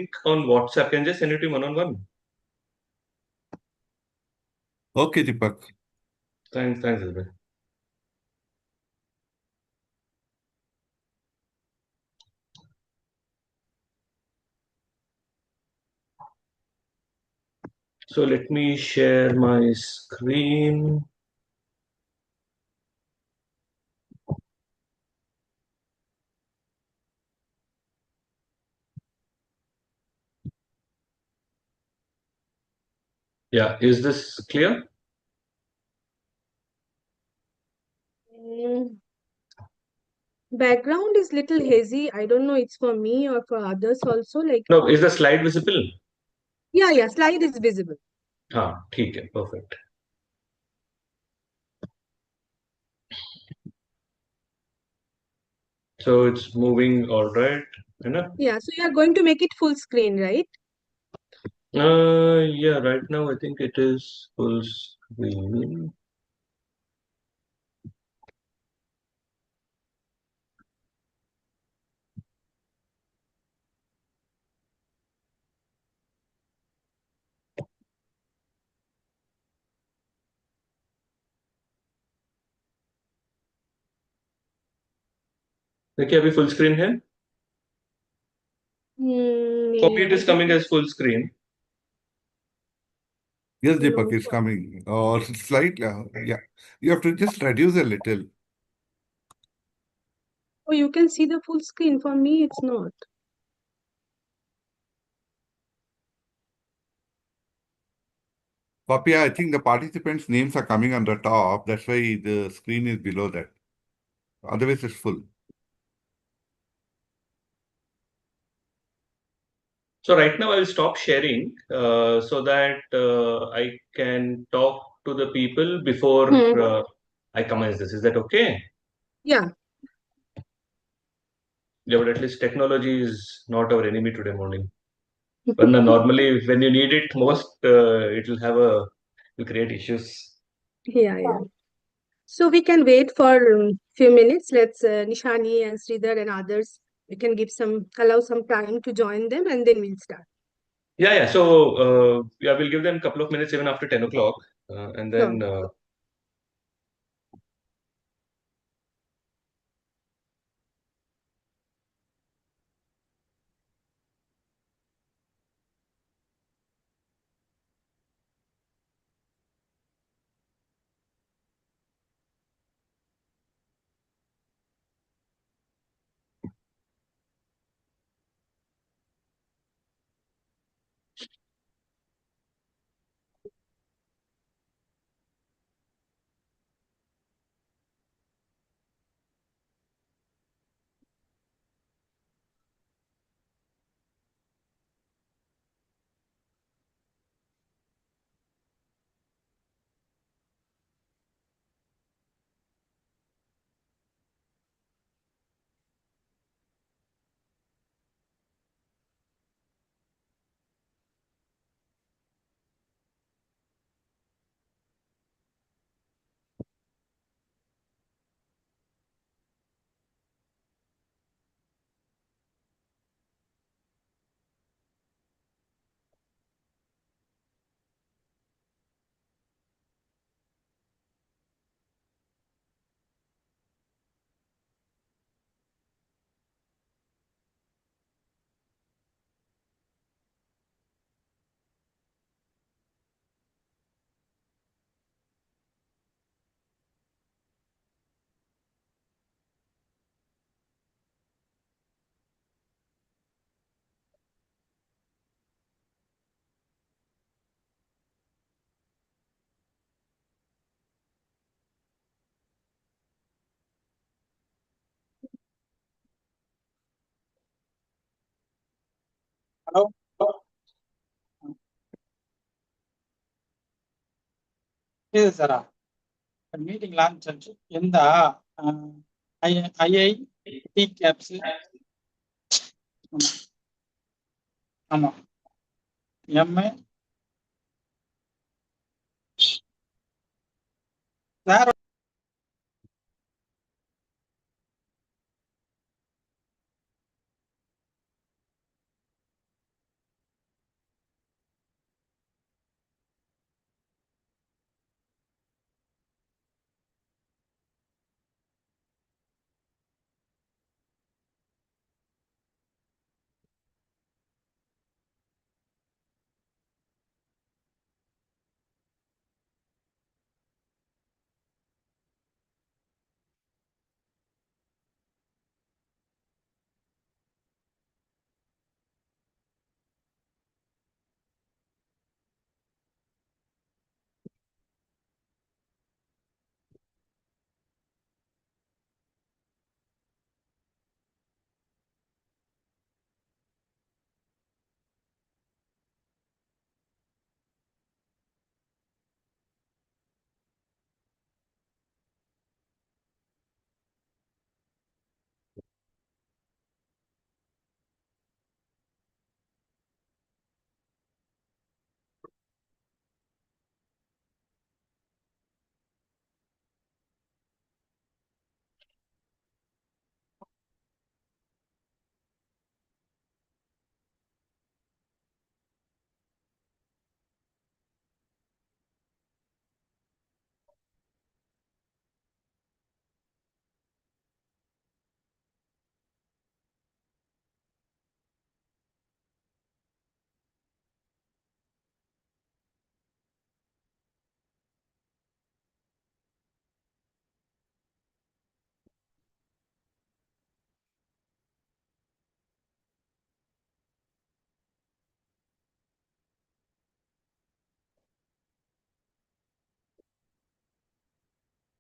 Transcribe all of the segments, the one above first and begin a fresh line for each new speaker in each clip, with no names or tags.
link on WhatsApp. Can you just send it to one-on-one?
Okay, Deepak.
Thanks, Elizabeth. So let me share my screen. Yeah, is this clear?
Background is little hazy. I don't know it's for me or for others also. Like
No, is the slide visible?
yeah, slide is visible.
हाँ, ठीक है, perfect. So it's moving all right, enough?
Yeah, so you are going to make it full screen, right?
Yeah, right now I think it is full screen. देखिए अभी full screen है. For me, it is coming as full screen.
Yes, Deepak,
No.
it's coming. Or slightly, yeah. You have to just reduce a little.
Oh, you can see the full screen. For me, it's not.
Papia, I think the participants' names are coming on the top. That's why the screen is below that. Otherwise, it's full.
So right now I will stop sharing so that I can talk to the people before I commence this. Is that okay?
Yeah.
Yeah, but at least technology is not our enemy today morning. But normally when you need it most, it will create issues.
Yeah. So we can wait for few minutes. Let's Nishani and Sridhar and others. We can allow some time to join them, and then we'll start.
Yeah. So yeah, we'll give them a couple of minutes even after 10 o'clock, and then.
Sure.
Hello. Yes, sir. Meeting launch இந்த IIT caps ஆமா MA sir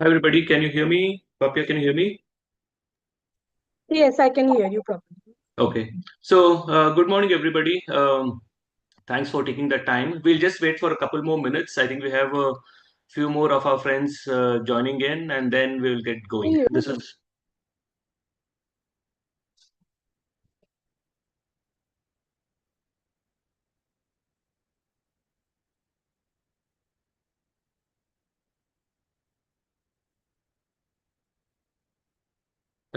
Hi everybody, can you hear me? Papia, can you hear me?
Yes, I can hear you properly.
Okay. So, good morning everybody. Thanks for taking the time. We'll just wait for a couple more minutes. I think we have a few more of our friends joining in, and then we'll get going.
You.
This is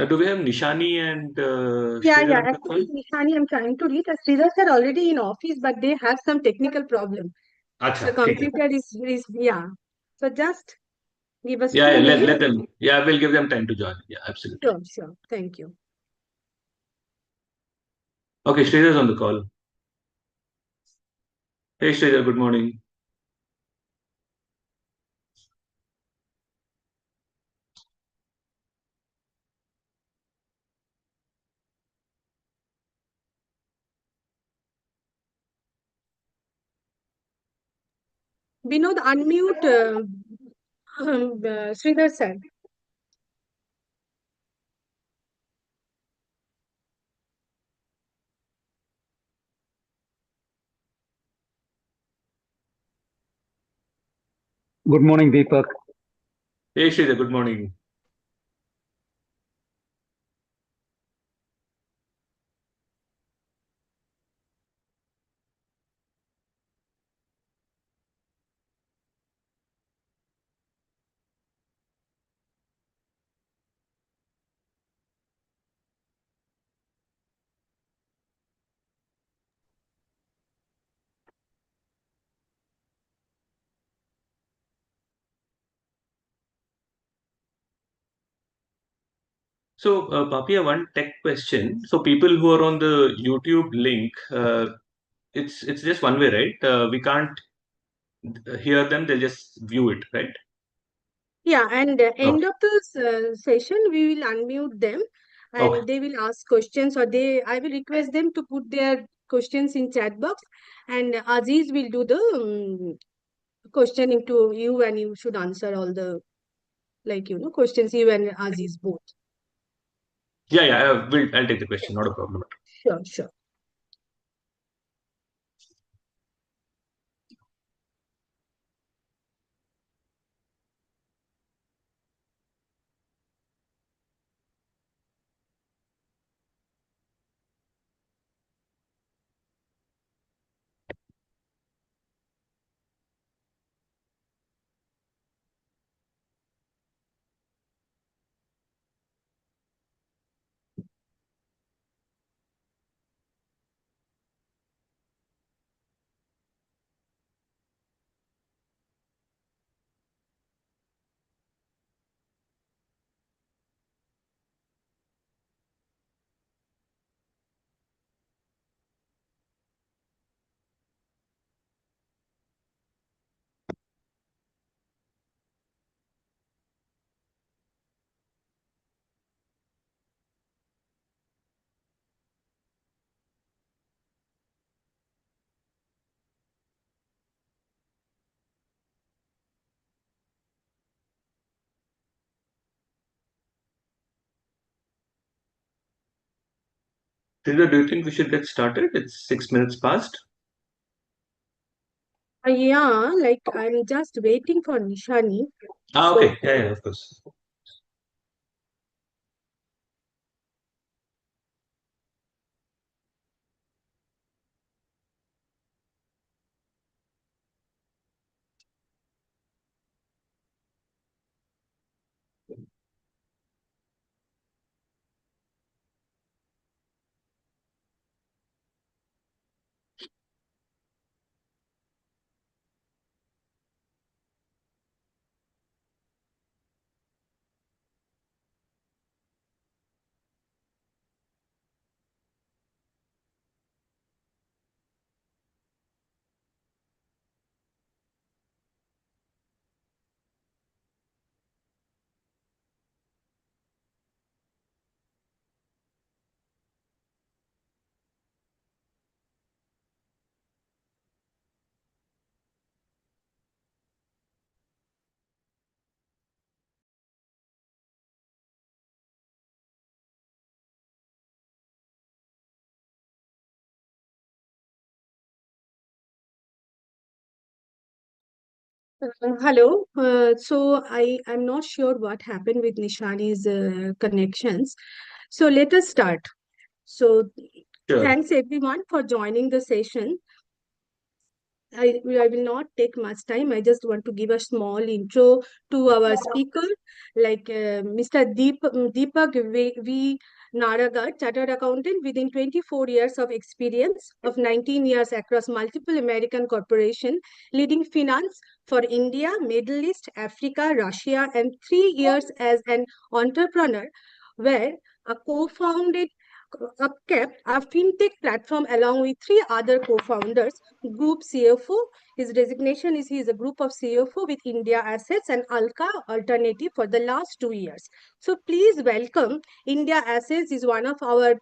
do we have Nishani and
Yeah,
Sridhar
yeah.
on the call?
Actually, Nishani, I'm trying to reach. Sridhar are already in office, but they have some technical problem.
Acha,
The
ठीक है.
computer is yeah. So just give us
Yeah,
two
yeah,
minutes.
let them. Yeah, we'll give them time to join. Yeah, absolutely.
Sure, sure. Thank you.
Okay, Sridhar's on the call. Hey Sridhar, good morning.
Vinod, unmute Sridhar sir.
Good morning, Deepak.
Hey Sridhar, good morning. So, Papia, one tech question. So, people who are on the YouTube link, it's just one way, right? We can't hear them; they'll just view it, right?
Yeah, and
Okay.
end of the session, we will unmute them
Okay.
and they will ask questions or I will request them to put their questions in chat box and Aziz will do the questioning to you and you should answer all the, questions you and Aziz both.
Yeah, yeah. I'll take the question. Not a problem.
Sure, sure.
Sridhar, do you think we should get started? It's 6 minutes past.
Yeah, I'm just waiting for Nishani.
Ah,
So,
okay. Yeah, of course.
Hello. So I'm not sure what happened with Nishani's connections. So let us start. So
Sure.
thanks everyone for joining the session. I will not take much time. I just want to give a small intro to our speaker, like Mr. Deepak V. Naragat, Chartered Accountant within 24 years of experience of 19 years across multiple American corporations, leading finance for India, Middle East, Africa, Russia, and 3 years as an entrepreneur, where a co-founded Upkept, a fintech platform along with three other co-founders, Group CFO. His designation is he is a group of CFO with India Assets and Alka Alternative for the last 2 years. So please welcome India Assets is one of our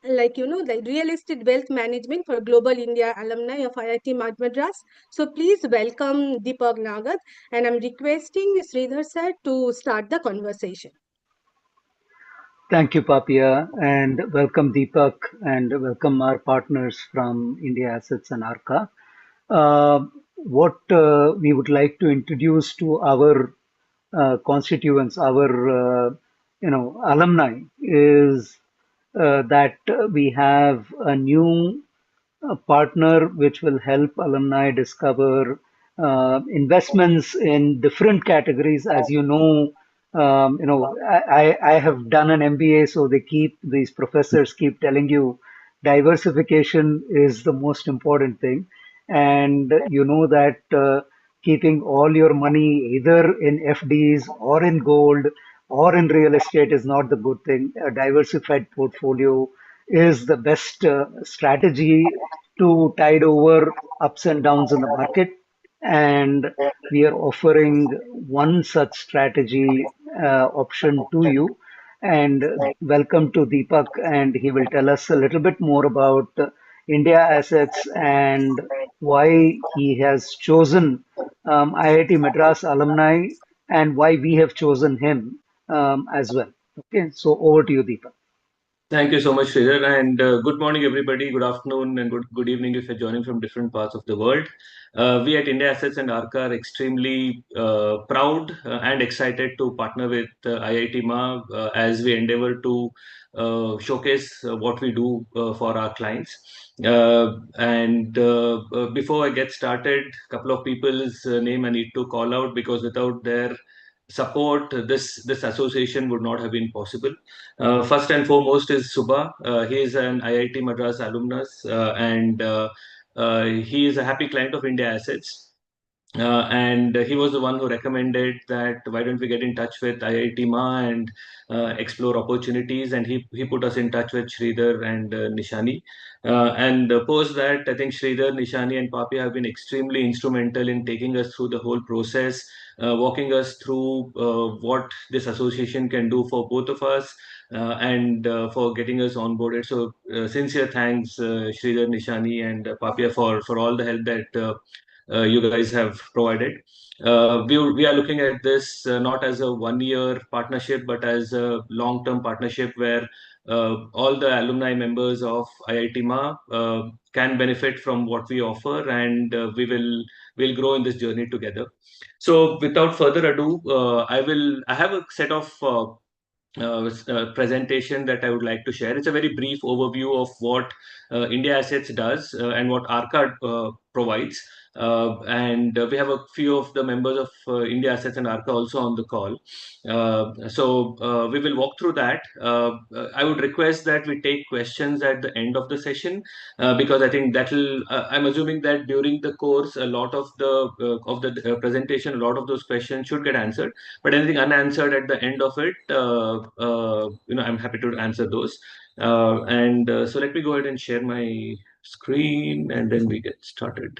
like real estate wealth management for global India alumni of IIT Madras. So please welcome Deepak Nagat, and I'm requesting Sridhar sir to start the conversation.
Thank you, Papia, and welcome Deepak, and welcome our partners from India Assets and Arca. What we would like to introduce to our constituents, our alumni, is that we have a new a partner which will help alumni discover investments in different categories. As I have done an MBA, so these professors keep telling you diversification is the most important thing, and you know that keeping all your money either in FDs or in gold or in real estate is not the good thing. A diversified portfolio is the best strategy to tide over ups and downs in the market. And we are offering one such strategy option to you. And welcome to Deepak, and he will tell us a little bit more about India Assets and why he has chosen IIT Madras alumni and why we have chosen him as well. Okay, so over to you, Deepak.
Thank you so much, Sridhar, and good morning, everybody. Good afternoon and good evening if you're joining from different parts of the world. We at India Assets and ARCA are extremely proud and excited to partner with IITMAA as we endeavor to showcase what we do for our clients. And before I get started, a couple of people's name I need to call out because without their support, this association would not have been possible. First and foremost is Subha. He is an IIT Madras alumnus, and he is a happy client of India Assets. And he was the one who recommended that why don't we get in touch with IITMAA and explore opportunities. And he put us in touch with Sridhar and Nishani. And post that, I think Sridhar, Nishani, and Papi have been extremely instrumental in taking us through the whole process, walking us through what this association can do for both of us, and for getting us onboarded. So sincere thanks, Sridhar, Nishani, and Papia for all the help that you guys have provided. We are looking at this not as a 1 year partnership, but as a long-term partnership where all the alumni members of IITMA can benefit from what we offer, and we'll grow in this journey together. So, without further ado, I have a set of presentation that I would like to share. It's a very brief overview of what India Assets does and what ARCA provides. And we have a few of the members of India Assets and ARCA also on the call. So we will walk through that. I would request that we take questions at the end of the session because I think I'm assuming that during the course, a lot of the presentation, a lot of those questions should get answered. But anything unanswered at the end of it, I'm happy to answer those. So let me go ahead and share my screen, and then we get started.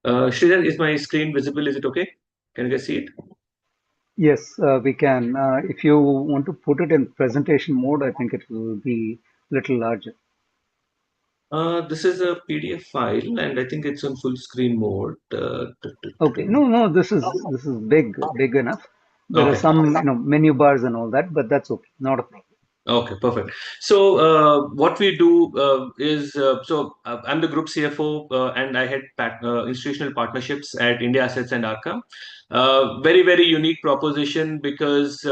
Sridhar, is my screen visible? Is it okay? Can you guys see it?
Yes, we can. If you want to put it in presentation mode, I think it will be a little larger.
This is a PDF file, and I think it's on full screen mode.
Okay, no, this is big enough. There are
Okay.
some menu bars and all that, but that's okay, not a problem.
Okay, perfect. So what we do is I'm the group CFO and I head institutional partnerships at INDIASSETZ and ARCA. Very very unique proposition because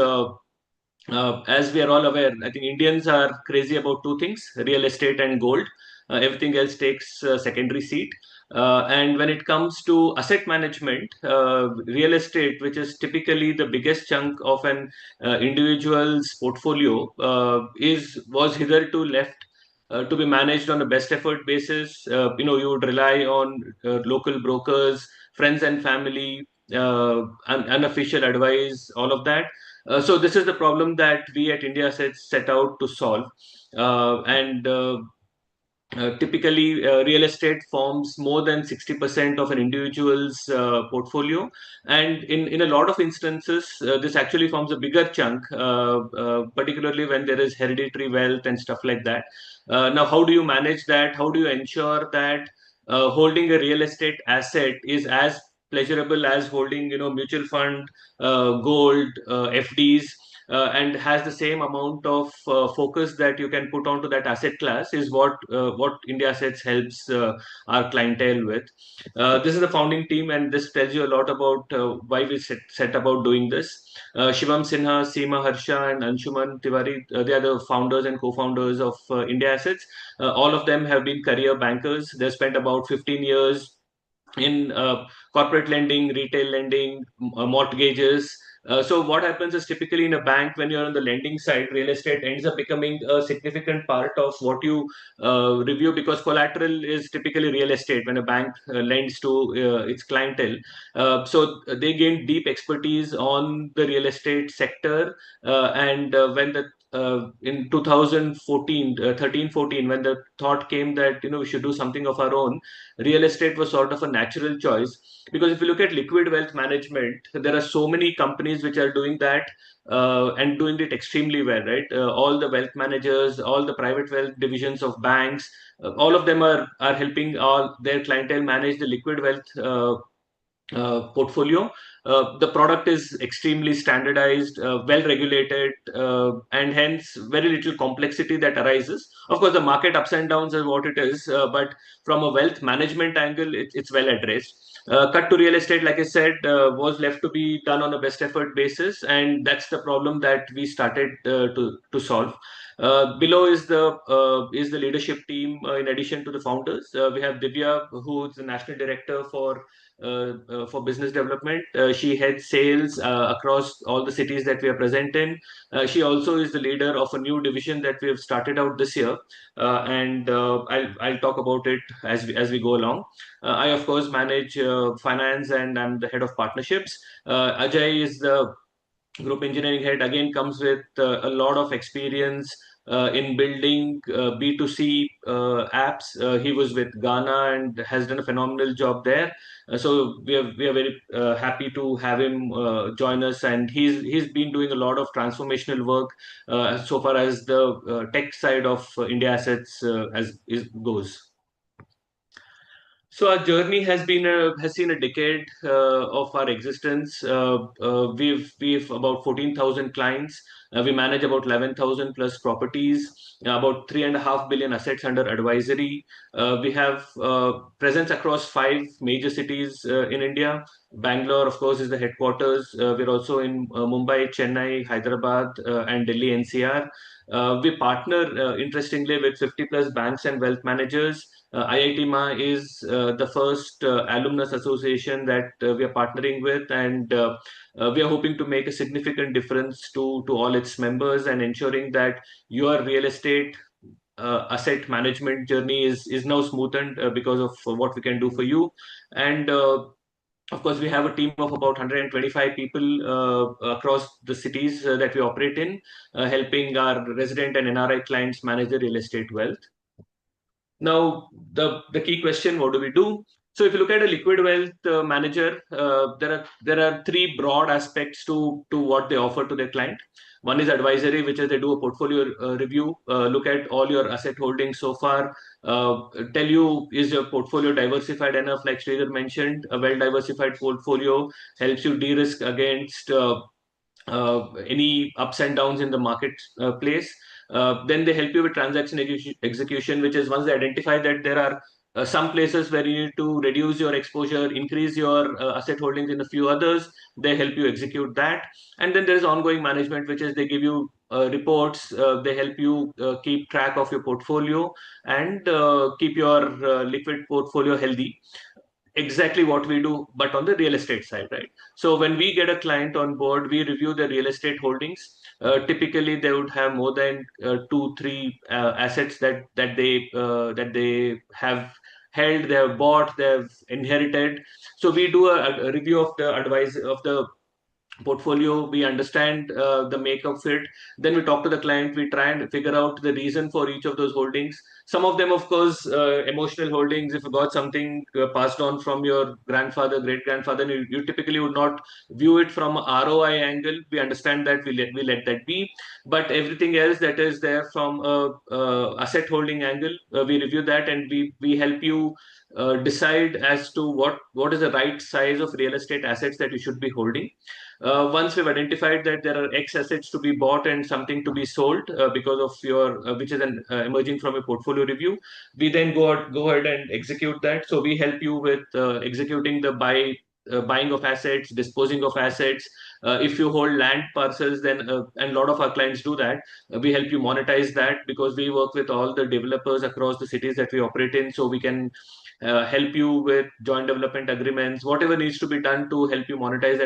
as we are all aware, I think Indians are crazy about two things: real estate and gold. Everything else takes secondary seat. And when it comes to asset management, real estate, which is typically the biggest chunk of an individual's portfolio, was hitherto left to be managed on a best effort basis. You would rely on local brokers, friends and family, unofficial advice, all of that. So this is the problem that we at India set out to solve. And Typically, real estate forms more than 60% of an individual's portfolio. And in a lot of instances, this actually forms a bigger chunk, particularly when there is hereditary wealth and stuff like that. Now, how do you manage that? How do you ensure that holding a real estate asset is as pleasurable as holding, mutual fund, gold, FDs? And has the same amount of focus that you can put onto that asset class is what INDIASSETZ helps our clientele with. This is the founding team, and this tells you a lot about why we set about doing this. Shivam Sinha, Seema Harsha, and Anshuman Tiwari, they are the founders and co-founders of INDIASSETZ. All of them have been career bankers. They spent about 15 years in corporate lending, retail lending, mortgages. So what happens is typically in a bank, when you're on the lending side, real estate ends up becoming a significant part of what you review, because collateral is typically real estate when a bank lends to its clientele. So they gain deep expertise on the real estate sector. And when the In 2014, 13, 14, when the thought came that we should do something of our own, real estate was sort of a natural choice. Because if you look at liquid wealth management, there are so many companies which are doing that and doing it extremely well, right? All the wealth managers, all the private wealth divisions of banks, all of them are helping all their clientele manage the liquid wealth portfolio. The product is extremely standardized, well regulated, and hence very little complexity that arises. Of course, the market ups and downs is what it is, but from a wealth management angle, it's well addressed. Cut to real estate, like I said, was left to be done on a best effort basis, and that's the problem that we started to solve. Below is the leadership team. In addition to the founders, we have Divya, who is the national director for business development. She heads sales across all the cities that we are present in. She also is the leader of a new division that we have started out this year, and I'll talk about it as we go along. I of course manage finance, and I'm the head of partnerships. Ajay is the group engineering head, again comes with a lot of experience in building B2C apps. He was with Ghana and has done a phenomenal job there. So we are very happy to have him join us, and he's been doing a lot of transformational work so far as the tech side of INDIASSETZ goes. So our journey has seen a decade of our existence. We've about 14,000 clients. We manage about 11,000 plus properties, about 3.5 billion assets under advisory. We have presence across 5 major cities in India. Bangalore, of course, is the headquarters. We're also in Mumbai, Chennai, Hyderabad, and Delhi NCR. We partner, interestingly, with 50 plus banks and wealth managers. IITMAA is the first alumnus association that we are partnering with, and we are hoping to make a significant difference to all its members, and ensuring that your real estate asset management journey is now smoothened because of what we can do for you. And of course, we have a team of about 125 people across the cities that we operate in, helping our resident and NRI clients manage their real estate wealth. Now, the key question: what do we do? So, if you look at a liquid wealth manager, there are three broad aspects to what they offer to their client. One is advisory, which is they do a portfolio review, look at all your asset holdings so far, tell you, is your portfolio diversified enough? Like Sridhar mentioned, a well diversified portfolio helps you de-risk against any ups and downs in the market place. Then they help you with transaction execution, which is once they identify that there are some places where you need to reduce your exposure, increase your asset holdings in a few others, they help you execute that. And then there's ongoing management, which is they give you reports, they help you keep track of your portfolio and keep your liquid portfolio healthy. Exactly what we do, but on the real estate side, right? So when we get a client on board, we review the real estate holdings. Typically, they would have more than two, three assets that they have held, they have bought, they have inherited. So we do a review of the advice of the portfolio, we understand the make of it, then we talk to the client, we try and figure out the reason for each of those holdings. Some of them, of course, emotional holdings. If you got something passed on from your grandfather, great grandfather, you typically would not view it from a ROI angle. We understand that, we let that be. But everything else that is there from a asset holding angle, we review that, and we help you decide as to what is the right size of real estate assets that you should be holding. Once we've identified that there are X assets to be bought and something to be sold because of your, which is emerging from a portfolio review, we then go ahead and execute that. So we help you with executing the buying of assets, disposing of assets. If you hold land parcels, then and a lot of our clients do that. We help you monetize that because we work with all the developers across the cities that we operate in, so we can help you with joint development agreements, whatever needs to be done to help you monetize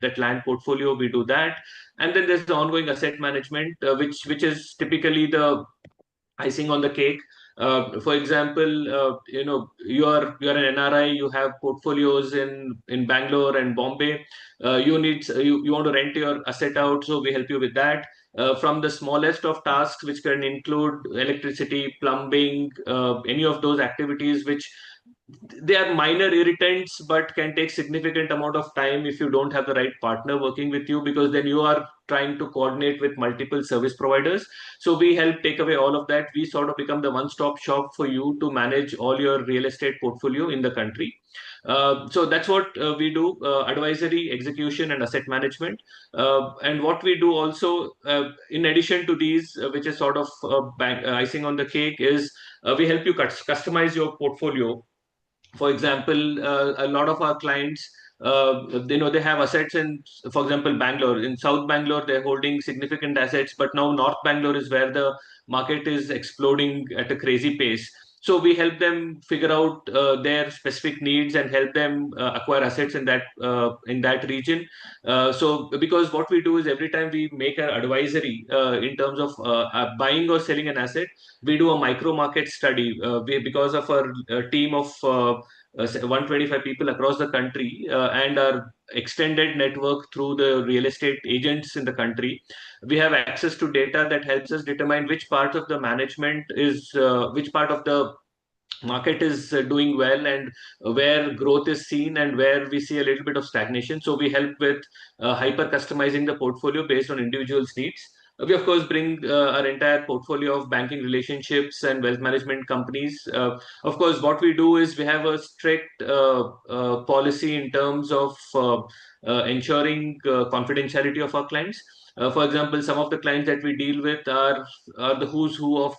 that land portfolio. We do that. And then there's the ongoing asset management, which is typically the icing on the cake. For example, you're an NRI, you have portfolios in Bangalore and Bombay. You want to rent your asset out, so we help you with that. From the smallest of tasks, which can include electricity, plumbing, any of those activities, which they are minor irritants but can take significant amount of time if you don't have the right partner working with you, because then you are trying to coordinate with multiple service providers. So we help take away all of that. We sort of become the one-stop shop for you to manage all your real estate portfolio in the country. So that's what we do: advisory, execution, and asset management. And what we do also, in addition to these, which is sort of icing on the cake, is we help you customize your portfolio. For example, a lot of our clients, they have assets in, for example, Bangalore. In South Bangalore, they're holding significant assets, but now North Bangalore is where the market is exploding at a crazy pace. So we help them figure out their specific needs and help them acquire assets in that region. So because what we do is every time we make an advisory in terms of buying or selling an asset, we do a micro market study. Because of our team of 125 people across the country and our extended network through the real estate agents in the country, we have access to data that helps us determine which part of the management is, which part of the market is doing well, and where growth is seen and where we see a little bit of stagnation. So we help with hyper customizing the portfolio based on individuals' needs. We of course bring our entire portfolio of banking relationships and wealth management companies. Of course, what we do is we have a strict policy in terms of ensuring confidentiality of our clients. For example, some of the clients that we deal with are the who's who of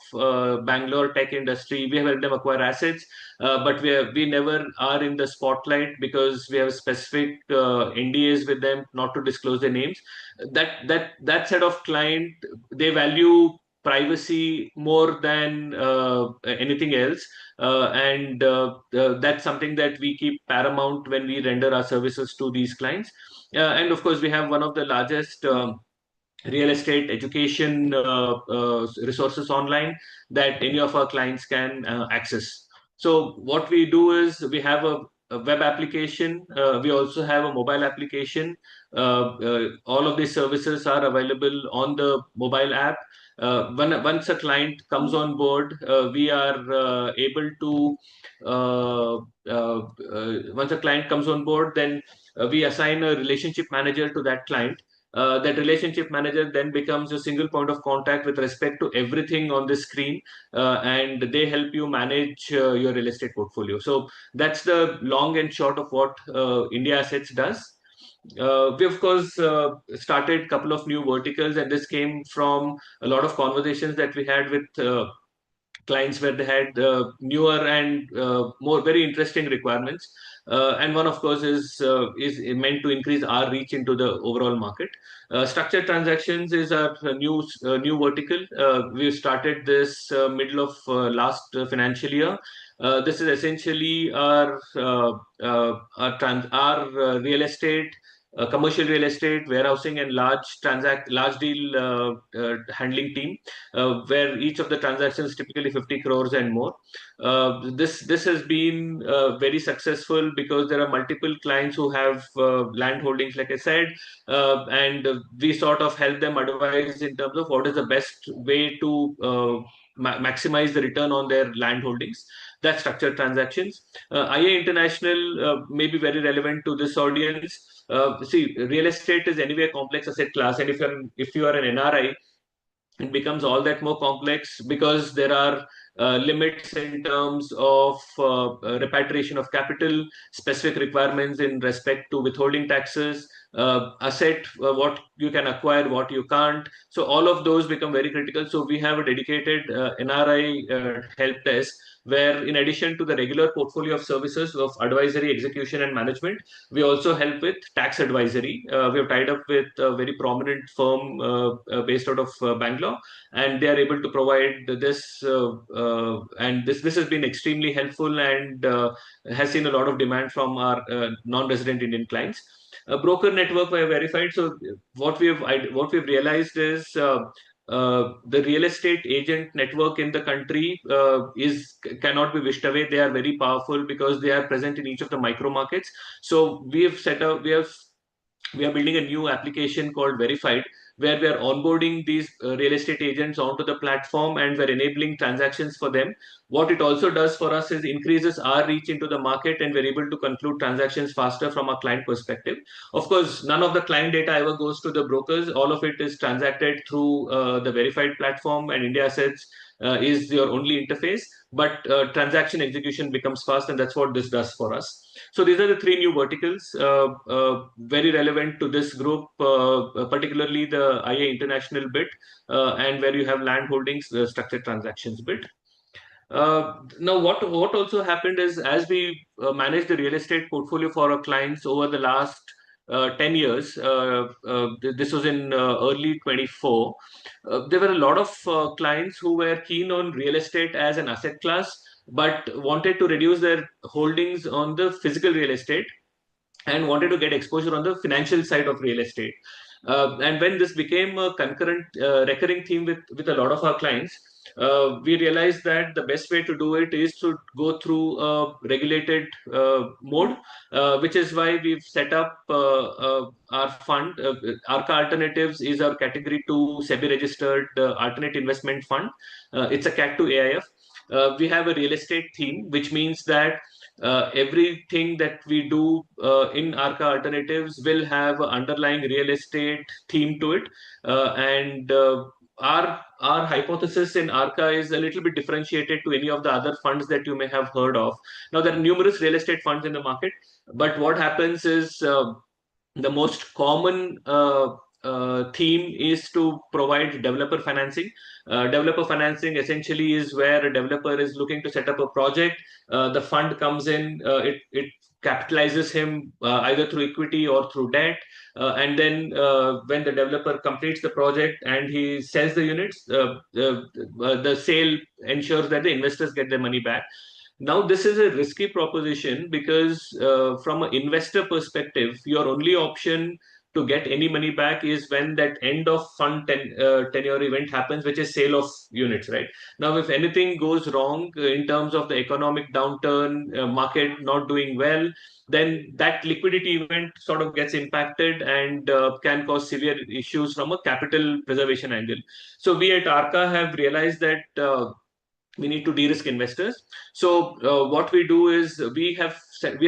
Bangalore tech industry. We have helped them acquire assets, but we never are in the spotlight because we have specific NDAs with them not to disclose their names. That set of client, they value privacy more than anything else, and that's something that we keep paramount when we render our services to these clients. And of course, we have one of the largest real estate education resources online that any of our clients can access. So what we do is we have a web application. We also have a mobile application. All of these services are available on the mobile app. Once a client comes on board, we are able to. Once a client comes on board, then we assign a relationship manager to that client. That relationship manager then becomes a single point of contact with respect to everything on the screen, and they help you manage your real estate portfolio. So that's the long and short of what INDIASSETZ does. We of course started a couple of new verticals, and this came from a lot of conversations that we had with clients where they had newer and more very interesting requirements. And one, of course, is meant to increase our reach into the overall market. Structured transactions is our new vertical. We started this middle of last financial year. This is essentially our real estate, commercial real estate, warehousing, and large deal handling team, where each of the transactions typically 50 crores and more. This has been very successful because there are multiple clients who have land holdings, like I said, and we sort of help them advise in terms of what is the best way to maximize the return on their land holdings. That's structured transactions. IA International may be very relevant to this audience. See, real estate is anyway a complex asset class, and if you are an NRI, it becomes all that more complex because there are limits in terms of repatriation of capital, specific requirements in respect to withholding taxes, asset, what you can acquire, what you can't. So all of those become very critical. So we have a dedicated NRI help desk where, in addition to the regular portfolio of services of advisory, execution, and management, we also help with tax advisory. We have tied up with a very prominent firm based out of Bangalore, and they are able to provide this. And this has been extremely helpful and has seen a lot of demand from our non-resident Indian clients. Broker network we have verified. So what we've realized is. The real estate agent network in the country cannot be wished away. They are very powerful because they are present in each of the micro markets. So we are building a new application called Verified, where we are onboarding these real estate agents onto the platform, and we're enabling transactions for them. What it also does for us is increases our reach into the market, and we're able to conclude transactions faster from a client perspective. Of course, none of the client data ever goes to the brokers. All of it is transacted through the Verified platform, and INDIASSETZ is your only interface. But transaction execution becomes fast, and that's what this does for us. So these are the three new verticals, very relevant to this group, particularly the IA International bit, and where you have land holdings, the structured transactions bit. Now, what also happened is, as we manage the real estate portfolio for our clients over the last 10 years, this was in early 24, there were a lot of clients who were keen on real estate as an asset class, but wanted to reduce their holdings on the physical real estate and wanted to get exposure on the financial side of real estate. And when this became a concurrent, recurring theme with a lot of our clients, we realized that the best way to do it is to go through a regulated mode, which is why we've set up our fund. Arca Alternatives is our category 2 SEBI-registered alternate investment fund. It's a Cat 2 AIF. We have a real estate theme, which means that everything that we do in Arca Alternatives will have an underlying real estate theme to it. And our hypothesis in Arca is a little bit differentiated to any of the other funds that you may have heard of. Now, there are numerous real estate funds in the market, but what happens is the most common theme is to provide developer financing. Developer financing essentially is where a developer is looking to set up a project. The fund comes in, it capitalizes him either through equity or through debt. And then when the developer completes the project and he sells the units, the sale ensures that the investors get their money back. Now, this is a risky proposition because from an investor perspective, your only option to get any money back is when that end of fund tenure event happens, which is sale of units, right? Now, if anything goes wrong in terms of the economic downturn, market not doing well, then that liquidity event sort of gets impacted and can cause severe issues from a capital preservation angle. So we at Arca have realized that we need to de-risk investors. So what we do is we are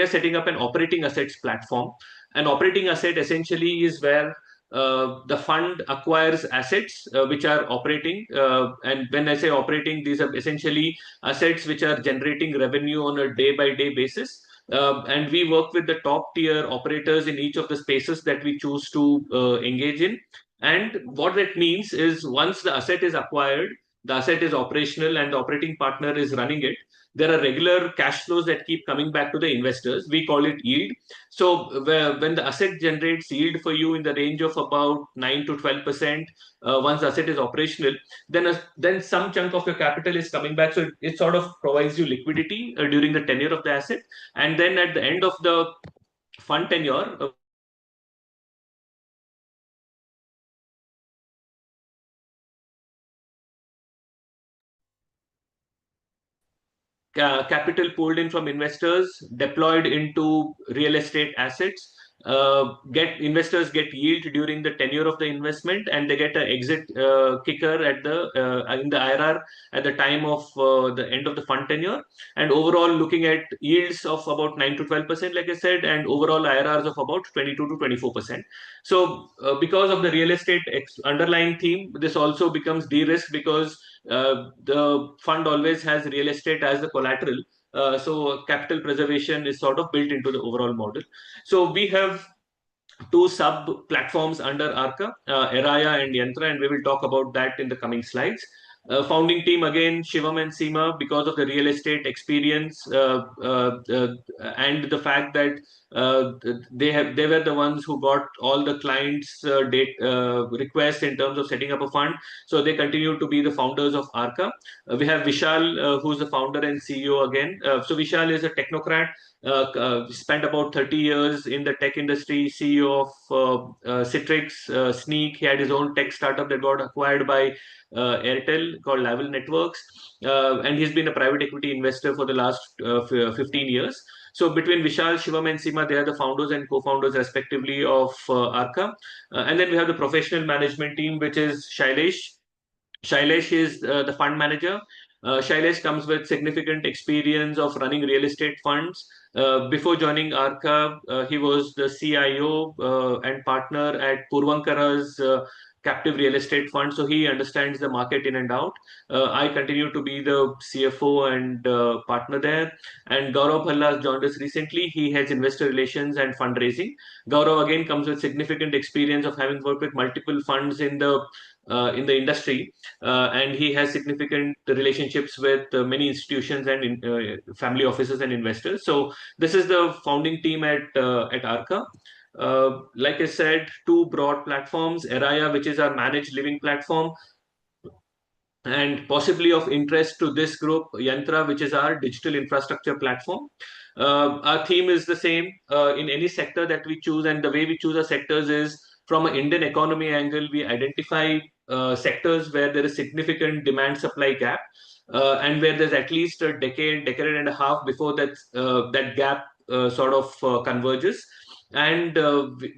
setting up an operating assets platform. An operating asset essentially is where the fund acquires assets which are operating. And when I say operating, these are essentially assets which are generating revenue on a day-by-day basis. and we work with the top tier operators in each of the spaces that we choose to engage in. And what that means is once the asset is acquired, the asset is operational and the operating partner is running it, there are regular cash flows that keep coming back to the investors. We call it yield. So when the asset generates yield for you in the range of about 9 to 12%, once the asset is operational, then some chunk of your capital is coming back. So it sort of provides you liquidity during the tenure of the asset. And then at the end of the fund tenure, capital pulled in from investors, deployed into real estate assets. Get investors get yield during the tenure of the investment, and they get an exit kicker at the in the IRR at the time of the end of the fund tenure. And overall, looking at yields of about 9 to 12%, like I said, and overall IRRs of about 22 to 24%. So because of the real estate underlying theme, this also becomes de-risked because the fund always has real estate as the collateral. So capital preservation is sort of built into the overall model. So we have two sub platforms under Arca, Eraya and Yantra, and we will talk about that in the coming slides. Founding team again, Shivam and Seema, because of the real estate experience and the fact that they were the ones who got all the clients' requests in terms of setting up a fund. So they continue to be the founders of Arca. We have Vishal, who's the founder and CEO again. So Vishal is a technocrat. Spent about 30 years in the tech industry, CEO of Citrix, Sneak. He had his own tech startup that got acquired by Airtel called Level Networks. And he's been a private equity investor for the last 15 years. So between Vishal, Shivam, and Seema, they are the founders and co-founders respectively of Arca. And then we have the professional management team, which is Shailesh. Shailesh is the fund manager. Shailesh comes with significant experience of running real estate funds. Before joining Arca, he was the CIO and partner at Purvankara's captive real estate fund. So he understands the market in and out. I continue to be the CFO and partner there. And Gaurav Bhalla has joined us recently. He heads investor relations and fundraising. Gaurav again comes with significant experience of having worked with multiple funds in the industry, and he has significant relationships with many institutions and family offices and investors. So this is the founding team at Arca. Like I said, two broad platforms: Eraya, which is our managed living platform, and possibly of interest to this group, Yantra, which is our digital infrastructure platform. Our theme is the same in any sector that we choose, and the way we choose our sectors is from an Indian economy angle. We identify sectors where there is significant demand-supply gap, and where there's at least a decade and a half before that gap sort of converges. And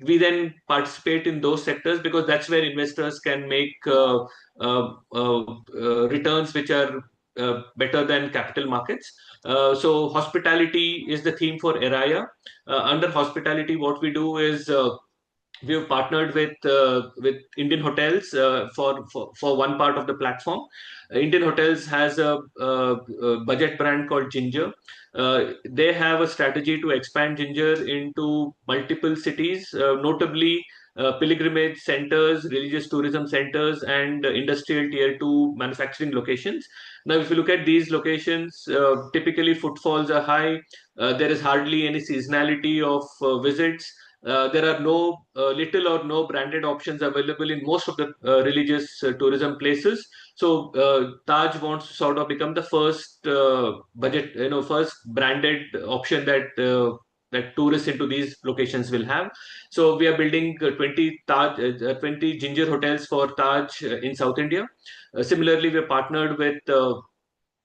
we then participate in those sectors because that's where investors can make returns which are better than capital markets. So hospitality is the theme for Eraya. Under hospitality, what we do is we have partnered with Indian Hotels for one part of the platform. Indian Hotels has a budget brand called Ginger. They have a strategy to expand Ginger into multiple cities, notably pilgrimage centers, religious tourism centers, and industrial tier 2 manufacturing locations. Now, if you look at these locations, typically footfalls are high. There is hardly any seasonality of visits. There are little or no branded options available in most of the religious tourism places. So Taj wants to sort of become the first first branded option that tourists into these locations will have. So we are building 20 Ginger hotels for Taj in South India. Similarly, we are partnered with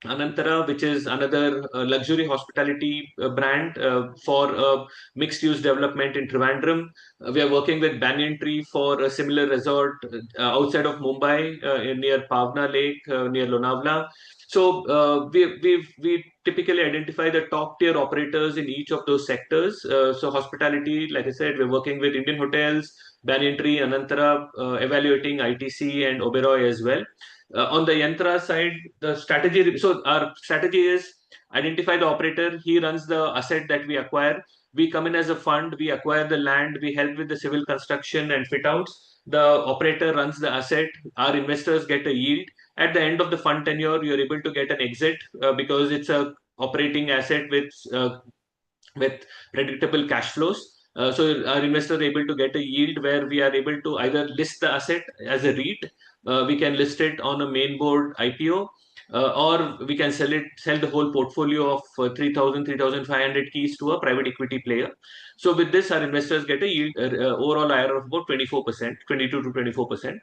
Anantara, which is another luxury hospitality brand for mixed-use development in Trivandrum. We are working with Banyan Tree for a similar resort outside of Mumbai, near Pavna Lake, near Lonavala. So we typically identify the top tier operators in each of those sectors. So hospitality, like I said, we're working with Indian Hotels, Banyan Tree, Anantara, evaluating ITC and Oberoi as well. On the Yantra side, the strategy, so our strategy is identify the operator, he runs the asset that we acquire. We come in as a fund, we acquire the land, we help with the civil construction and fit outs. The operator runs the asset, our investors get a yield. At the end of the fund tenure, you're able to get an exit because it's a operating asset with predictable cash flows. So our investors are able to get a yield where we are able to either list the asset as a REIT, we can list it on a main board IPO, or we can sell the whole portfolio of 3,500 keys to a private equity player. So with this, our investors get a yield, overall IRR of about 24%, 22 to 24%.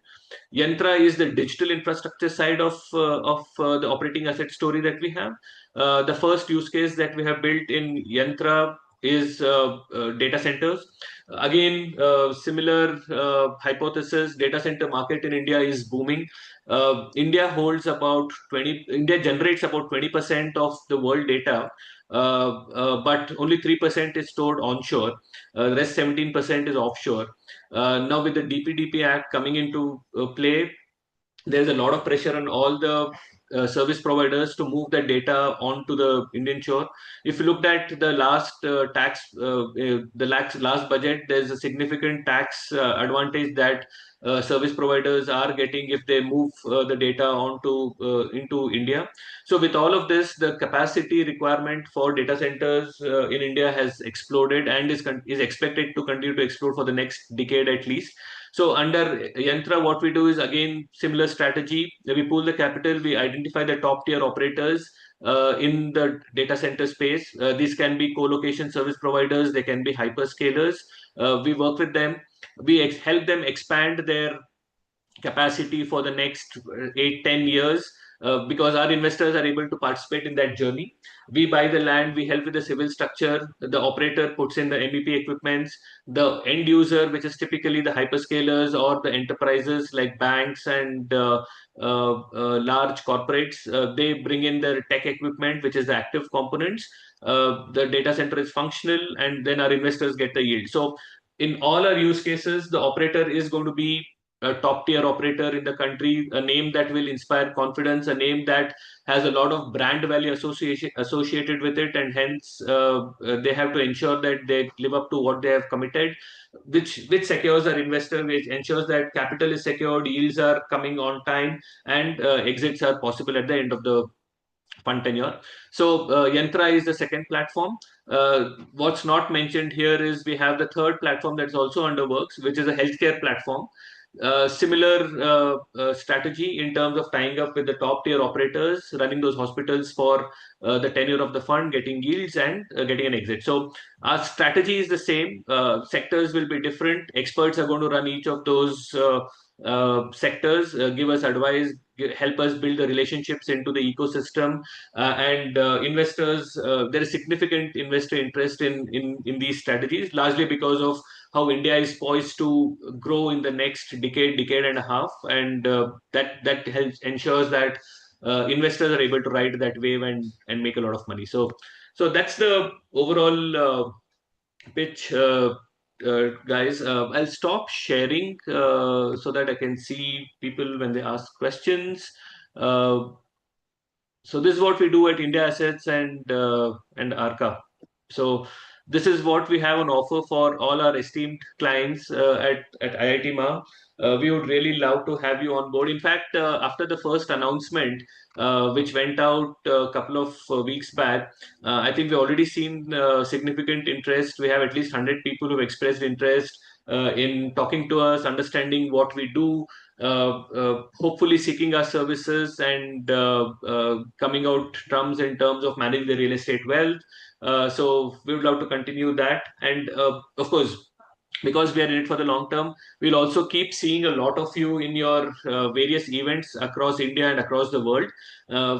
Yantra is the digital infrastructure side of the operating asset story that we have. The first use case that we have built in Yantra is data centers. Again, similar hypothesis, data center market in India is booming. India generates about 20% of the world data, but only 3% is stored onshore. The rest 17% is offshore. Now with the DPDP Act coming into play, there's a lot of pressure on all the service providers to move that data onto the Indian shore. If you looked at the last last budget, there's a significant tax advantage that service providers are getting if they move the data onto into India. So with all of this, the capacity requirement for data centers in India has exploded and is expected to continue to explode for the next decade at least. So under Yantra, what we do is again similar strategy. We pool the capital, we identify the top tier operators in the data center space. These can be co-location service providers, they can be hyperscalers. We work with them. We help them expand their capacity for the next 8-10 years because our investors are able to participate in that journey. We buy the land, we help with the civil structure, the operator puts in the MEP equipments, the end user, which is typically the hyperscalers or the enterprises like banks and large corporates, they bring in their tech equipment, which is the active components. The data center is functional, and then our investors get the yield. So in all our use cases, the operator is going to be a top tier operator in the country, a name that will inspire confidence, a name that has a lot of brand value associated with it, and hence they have to ensure that they live up to what they have committed, which secures our investor, which ensures that capital is secured, yields are coming on time, and exits are possible at the end of the fund tenure. So Yantra is the second platform. What's not mentioned here is we have the third platform that's also under works, which is a healthcare platform. Similar strategy in terms of tying up with the top tier operators, running those hospitals for the tenure of the fund, getting yields and getting an exit. So our strategy is the same. Sectors will be different. Experts are going to run each of those sectors, give us advice, help us build the relationships into the ecosystem, and investors. There is significant investor interest in these strategies, largely because of how India is poised to grow in the next decade and a half, and that helps ensures that investors are able to ride that wave and make a lot of money. So that's the overall pitch, guys. I'll stop sharing so that I can see people when they ask questions. So this is what we do at India Assets and Arca. So this is what we have on offer for all our esteemed clients at IITMAA. We would really love to have you on board. In fact, after the first announcement, which went out a couple of weeks back, I think we've already seen significant interest. We have at least 100 people who've expressed interest in talking to us, understanding what we do, hopefully seeking our services and coming out trumps in terms of managing the real estate wealth. So we would love to continue that. And of course, because we are in it for the long term, we'll also keep seeing a lot of you in your various events across India and across the world.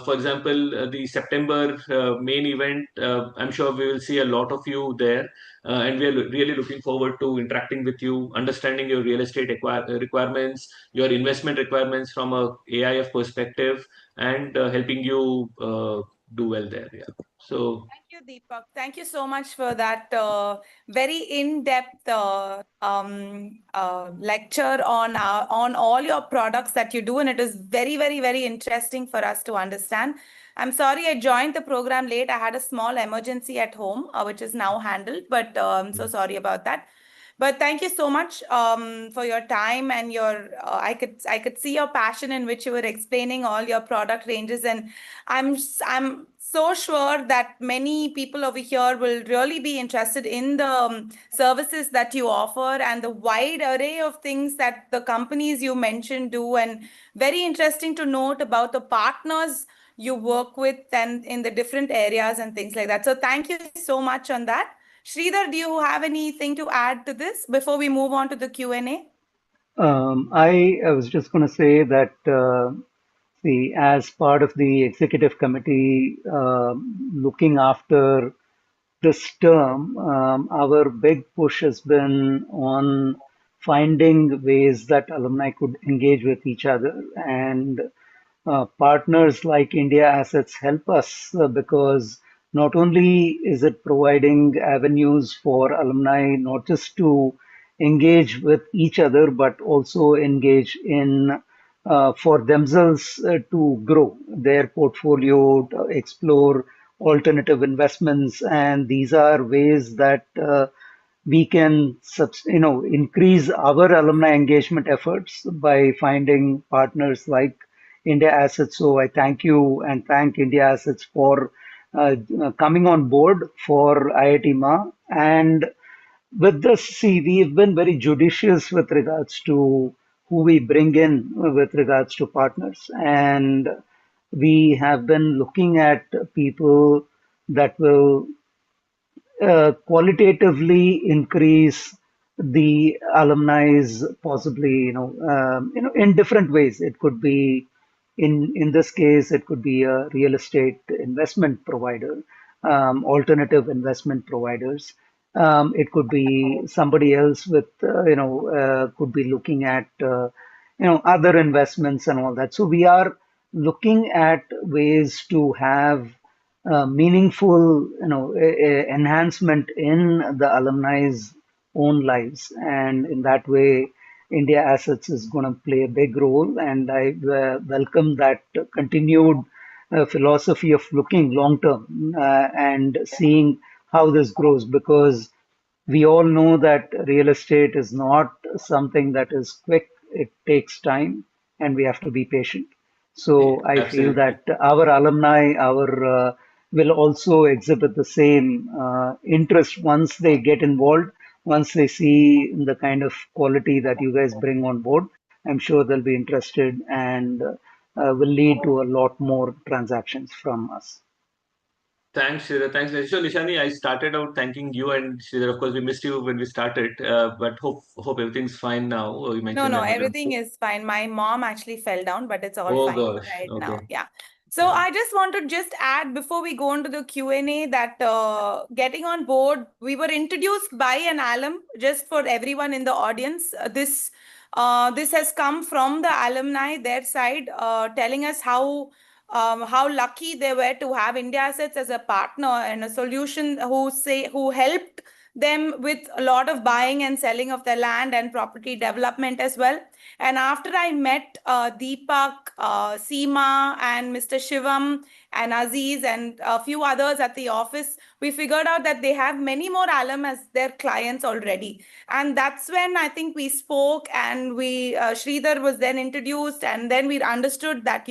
For example, the September main event, I'm sure we will see a lot of you there. And we are really looking forward to interacting with you, understanding your real estate requirements, your investment requirements from a AIF perspective, and helping you do well there. Yeah. So
thank you, Deepak. Thank you so much for that very in-depth lecture on all your products that you do, and it is very, very, very interesting for us to understand. I'm sorry I joined the program late. I had a small emergency at home, which is now handled, but I'm so sorry about that. But thank you so much for your time and your. I could see your passion in which you were explaining all your product ranges, and I'm so sure that many people over here will really be interested in the services that you offer and the wide array of things that the companies you mentioned do, and very interesting to note about the partners you work with and in the different areas and things like that. So thank you so much on that. Sridhar, do you have anything to add to this before we move on to the Q&A?
I was just going to say that, see, as part of the executive committee looking after this term, our big push has been on finding ways that alumni could engage with each other. And partners like India Assets help us because not only is it providing avenues for alumni not just to engage with each other, but also engage in for themselves to grow their portfolio, to explore alternative investments, and these are ways that we can increase our alumni engagement efforts by finding partners like India Assets. So I thank you and thank India Assets for coming on board for IITMAA. And with this, see, we've been very judicious with regards to who we bring in with regards to partners. And we have been looking at people that will qualitatively increase the alumni's possibly in different ways. It could be in this case it could be a real estate investment provider, alternative investment providers. It could be somebody else with could be looking at other investments and all that. So we are looking at ways to have meaningful, enhancement in the alumni's own lives, and in that way, India Assets is going to play a big role. And I welcome that continued philosophy of looking long term and seeing how this grows, because we all know that real estate is not something that is quick. It takes time, and we have to be patient.
Yeah,
So I feel
absolutely.
that our alumni, our will also exhibit the same interest once they get involved, once they see the kind of quality that you guys bring on board. I'm sure they'll be interested and will lead to a lot more transactions from us.
Thanks, Sridhar. Thanks. So, Nishani, I started out thanking you and Sridhar. Of course, we missed you when we started, but hope everything's fine now. You
No,
mentioned
no,
emergency.
everything is fine. My mom actually fell down, but it's all
Oh
fine
gosh.
right now.
Okay.
Yeah. So
Yeah.
I just want to just add before we go into the Q&A that getting on board, we were introduced by an alum, just for everyone in the audience. This has come from the alumni, their side, telling us how lucky they were to have India Assets as a partner and a solution who helped them with a lot of buying and selling of their land and property development as well. And after I met Deepak, Seema, and Mr. Shivam, and Aziz, and a few others at the office, we figured out that they have many more alum as their clients already. And that's when I think we spoke, and Sridhar was then introduced, and then we understood that,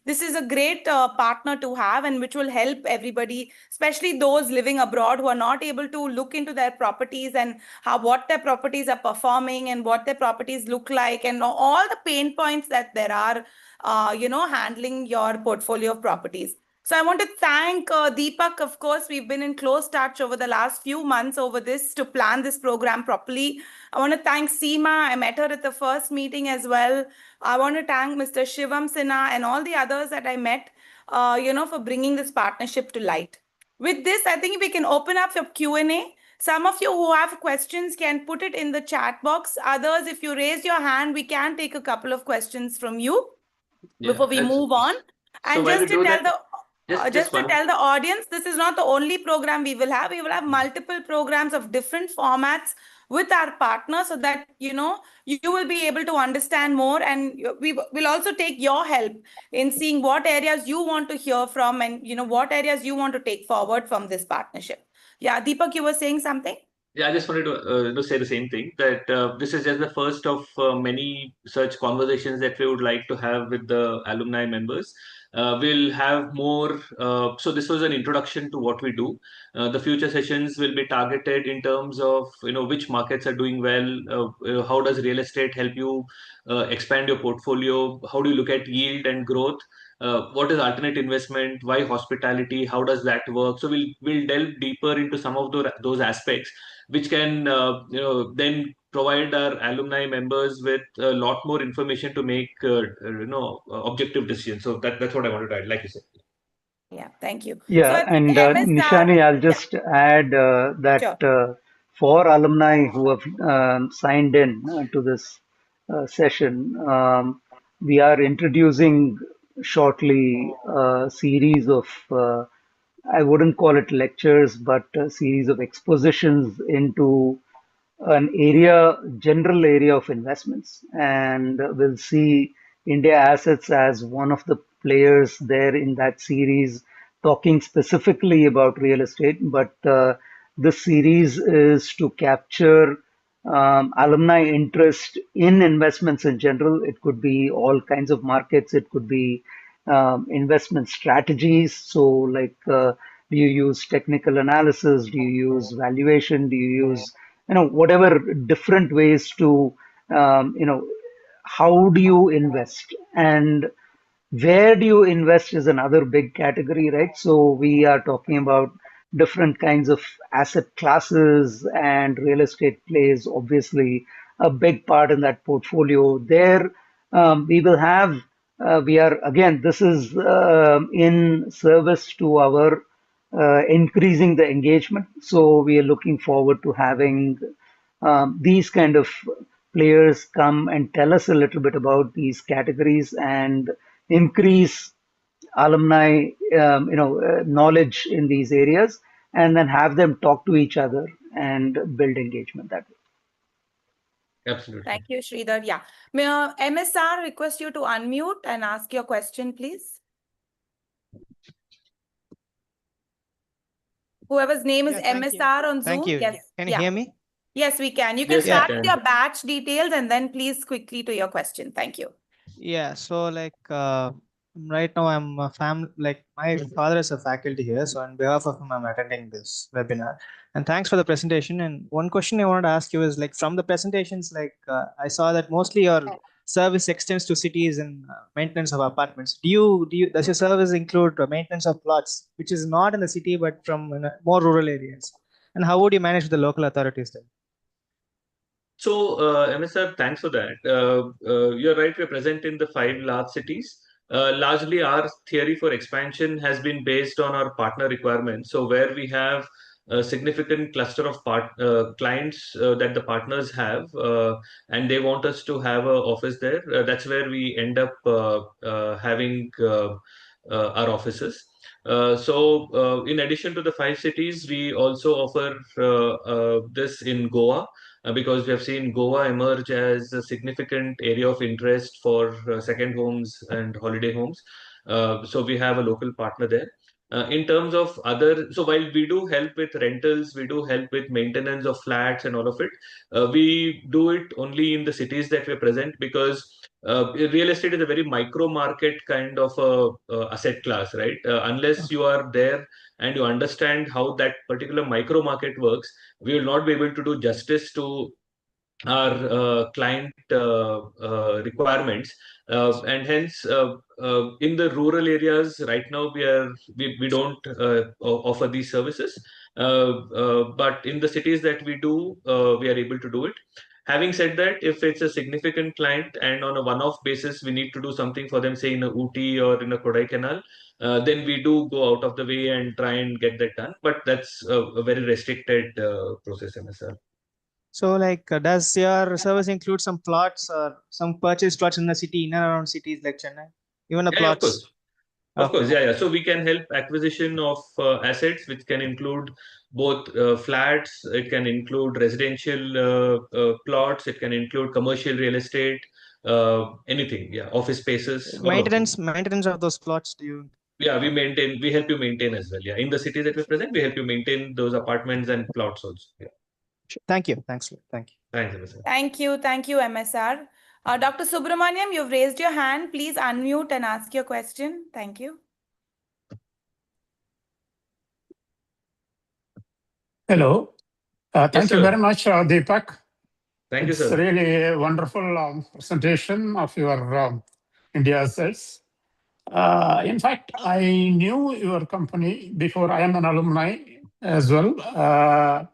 this is a great partner to have, and which will help everybody, especially those living abroad who are not able to look into their properties and what their properties are performing and what their properties look like, and all the pain points that there are, handling your portfolio of properties. So I want to thank Deepak. Of course, we've been in close touch over the last few months over this to plan this program properly. I want to thank Seema. I met her at the first meeting as well. I want to thank Mr. Shivam Sinha and all the others that I met, for bringing this partnership to light. With this, I think we can open up for Q&A. Some of you who have questions can put it in the chat box. Others, if you raise your hand, we can take a couple of questions from you before we move on.
So
And
while
just
we
to
do
tell
that,
the
just
to
one.
tell the audience, this is not the only program we will have. We will have multiple programs of different formats with our partner, so that you will be able to understand more, and we will also take your help in seeing what areas you want to hear from, and what areas you want to take forward from this partnership. Yeah, Deepak, you were saying something?
Yeah, I just wanted to say the same thing, that this is just the first of many such conversations that we would like to have with the alumni members. We'll have more. So this was an introduction to what we do. The future sessions will be targeted in terms of which markets are doing well. How does real estate help you expand your portfolio? How do you look at yield and growth? What is alternate investment? Why hospitality? How does that work? So we'll delve deeper into some of those aspects, which can then provide our alumni members with a lot more information to make objective decisions. So that's what I wanted to add, like you said.
Yeah, thank you.
Yeah,
So I think
and
MSR,
Nishani, I'll
yeah,
just add that
sure.
for alumni who have signed in to this session, we are introducing shortly a series of, I wouldn't call it lectures, but a series of expositions into an area, general area of investments, and we'll see India Assets as one of the players there in that series, talking specifically about real estate. But this series is to capture alumni interest in investments in general. It could be all kinds of markets. It could be investment strategies. So, like, do you use technical analysis? Do you use valuation? Do you use whatever different ways to, how do you invest, and where do you invest is another big category, right? So we are talking about different kinds of asset classes, and real estate plays obviously a big part in that portfolio. There, we will have, we are, again, this is in service to our increasing the engagement. So we are looking forward to having these kind of players come and tell us a little bit about these categories and increase alumni knowledge in these areas, and then have them talk to each other and build engagement that way.
Absolutely.
Thank you, Sridhar. Yeah. May MSR request you to unmute and ask your question, please? Whoever's name is MSR on Zoom.
Thank you.
Yes.
Can you hear me?
Yes, we can. You can
Yes, we
start
can.
with your batch details and then please quickly to your question. Thank you.
Yeah, so like right now I'm a my father is a faculty here, so on behalf of him I'm attending this webinar. And thanks for the presentation. And one question I wanted to ask you is, like, from the presentations, like I saw that mostly your service extends to cities and maintenance of apartments. Does your service include maintenance of plots, which is not in the city but from more rural areas? And how would you manage with the local authorities then?
So, MSR, thanks for that. You're right, we're present in the 5 large cities. Largely, our theory for expansion has been based on our partner requirements. So, where we have a significant cluster of clients that the partners have, and they want us to have an office there, that's where we end up having our offices. In addition to the 5 cities, we also offer this in Goa. Because we have seen Goa emerge as a significant area of interest for second homes and holiday homes. So we have a local partner there. In terms of so while we do help with rentals, we do help with maintenance of flats and all of it, we do it only in the cities that we're present, because real estate is a very micro market kind of asset class, right? Unless you are there and you understand how that particular micro market works, we will not be able to do justice to our client requirements, and hence in the rural areas right now we don't offer these services, but in the cities that we do, we are able to do it. Having said that, if it's a significant client and on a one-off basis we need to do something for them, say in a Ooty or in a Kodaikanal, then we do go out of the way and try and get that done. But that's a very restricted process, MSR.
So, like, does your service include some plots or some purchase plots in the city, in and around cities like Chennai? Even the
Yeah, of
plots?
course. Of course, yeah. So we can help acquisition of assets, which can include both flats, it can include residential plots, it can include commercial real estate, anything. Yeah, office spaces, all of them.
Maintenance of those plots. Do you?
Yeah, we help you maintain as well. Yeah, in the cities that we present, we help you maintain those apartments and plots also. Yeah.
Thank you. Thanks. Thank you.
Thanks, MSR.
Thank you, MSR. Dr. Subramaniam, you've raised your hand. Please unmute and ask your question. Thank you.
Hello. Thank you
sir.
very much, Deepak.
Thank you,
It's
sir.
really a wonderful presentation of your India assets. In fact, I knew your company before. I am an alumni as well.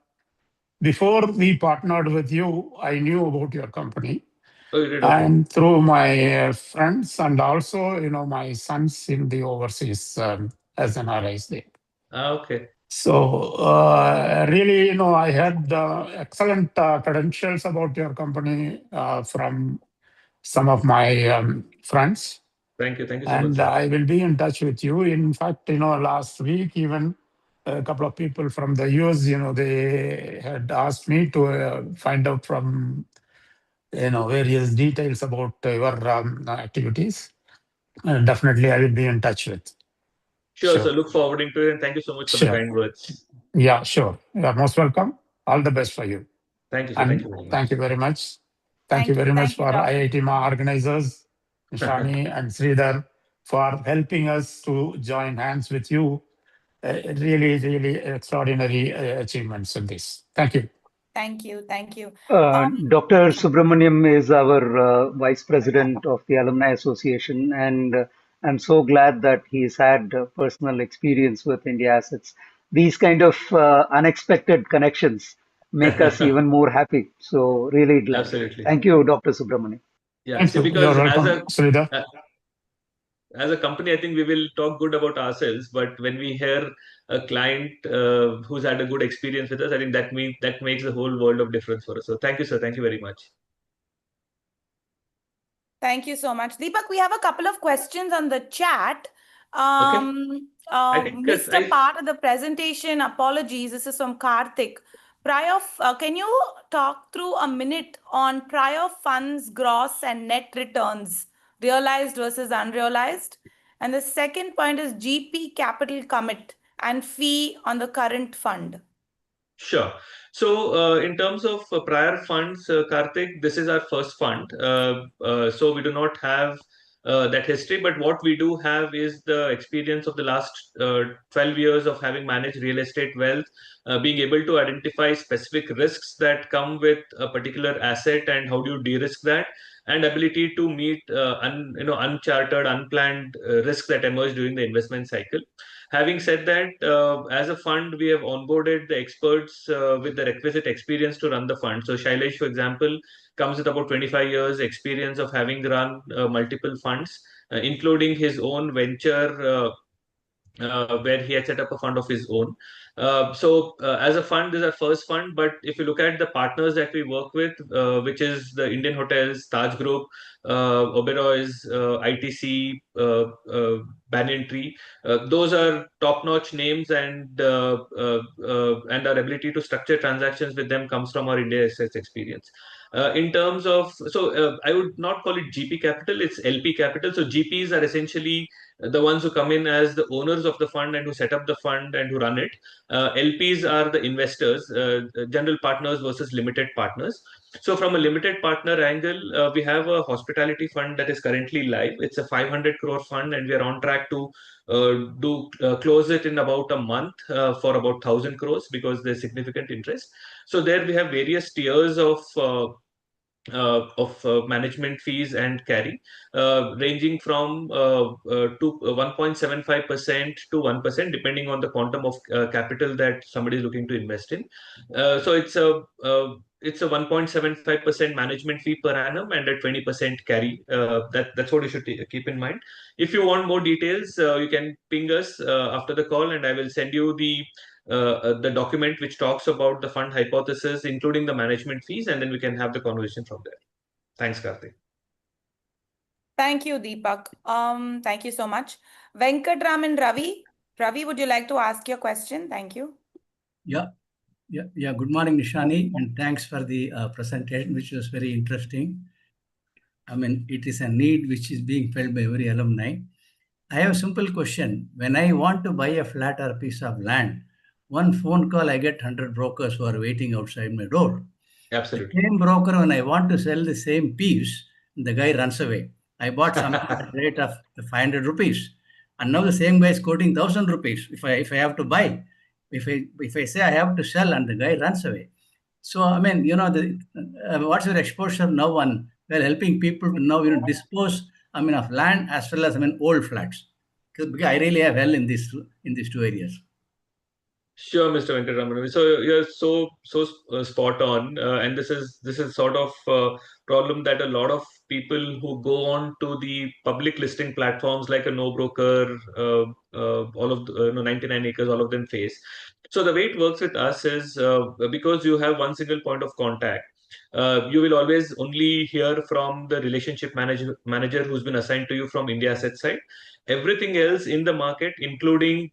Before we partnered with you, I knew about your company.
Oh, you did? Okay.
And through my friends and also, my sons in the overseas as an RIs there.
Okay.
So really, I had excellent credentials about your company from some of my friends.
Thank you so much,
And
sir.
I will be in touch with you. In fact, last week, even a couple of people from the US, they had asked me to find out from, various details about your activities. Definitely, I will be in touch with.
Sure, sir. Look forwarding to it, and thank you so much for the kind words.
Yeah, sure. You are most welcome. All the best for you.
Thank you, sir.
And
thank you very much.
thank you very much. Thank you very much for IITMAA organizers, Shani and Sridhar, for helping us to join hands with you. Really, really extraordinary achievements in this. Thank you.
Thank you.
Dr. Subramaniam is our Vice President of the Alumni Association, and I'm so glad that he's had personal experience with India Assets. These kind of unexpected connections make us even more happy. So really glad.
Absolutely.
Thank you, Dr. Subramaniam.
Yeah,
Thank
see,
you.
because
You're welcome, Sridhar.
As a company, I think we will talk good about ourselves. But when we hear a client who's had a good experience with us, I think that makes the whole world of difference for us. So thank you, sir. Thank you very much.
Thank you so much. Deepak, we have a couple of questions on the chat. Missed a part of the presentation. Apologies. This is from Karthik. Can you talk through a minute on prior funds, gross and net returns, realized versus unrealized? And the second point is GP capital commit and fee on the current fund.
Sure. So in terms of prior funds, Karthik, this is our first fund. So we do not have that history, but what we do have is the experience of the last 12 years of having managed real estate wealth, being able to identify specific risks that come with a particular asset and how do you de-risk that, and ability to meet uncharted, unplanned risks that emerge during the investment cycle. Having said that, as a fund, we have onboarded the experts with the requisite experience to run the fund. So Shailesh, for example, comes with about 25 years experience of having run multiple funds, including his own venture where he had set up a fund of his own. As a fund, this is our first fund. But if you look at the partners that we work with, which is the Indian Hotels, Taj Group, Oberoi's, ITC, Banyan Tree, those are top-notch names, and our ability to structure transactions with them comes from our India assets experience. In terms of, I would not call it GP capital, it's LP capital. So GPs are essentially the ones who come in as the owners of the fund and who set up the fund and who run it. LPs are the investors, general partners versus limited partners. So from a limited partner angle, we have a hospitality fund that is currently live. It's a 500 crore fund, and we are on track to close it in about a month for about 1,000 crores because there's significant interest. So there we have various tiers of management fees and carry, ranging from 1.75% to 1%, depending on the quantum of capital that somebody is looking to invest in. So it's a 1.75% management fee per annum and a 20% carry. That's what you should keep in mind. If you want more details, you can ping us after the call, and I will send you the document which talks about the fund hypothesis, including the management fees, and then we can have the conversation from there. Thanks, Karthik.
Thank you, Deepak. Thank you so much. Venkatraman Ravi. Ravi, would you like to ask your question? Thank you.
Yeah. Good morning, Nishani, and thanks for the presentation, which was very interesting. I mean, it is a need which is being felt by every alumni. I have a simple question. When I want to buy a flat or a piece of land, one phone call, I get 100 brokers who are waiting outside my door.
Absolutely.
The same broker, when I want to sell the same piece, the guy runs away. I bought something at the rate of 500 rupees, and now the same guy is quoting 1,000 rupees. If I have to buy, if I say I have to sell, and the guy runs away. So I mean, what's your exposure now on helping people to now dispose of land as well as old flats? Because I really have hell in these two areas.
Sure, Mr. Venkatraman. So you're so spot on, and this is sort of problem that a lot of people who go on to the public listing platforms like a no broker, all of 99 acres, all of them face. So the way it works with us is because you have one single point of contact. You will always only hear from the relationship manager who's been assigned to you from INDIASSETZ side. Everything else in the market, including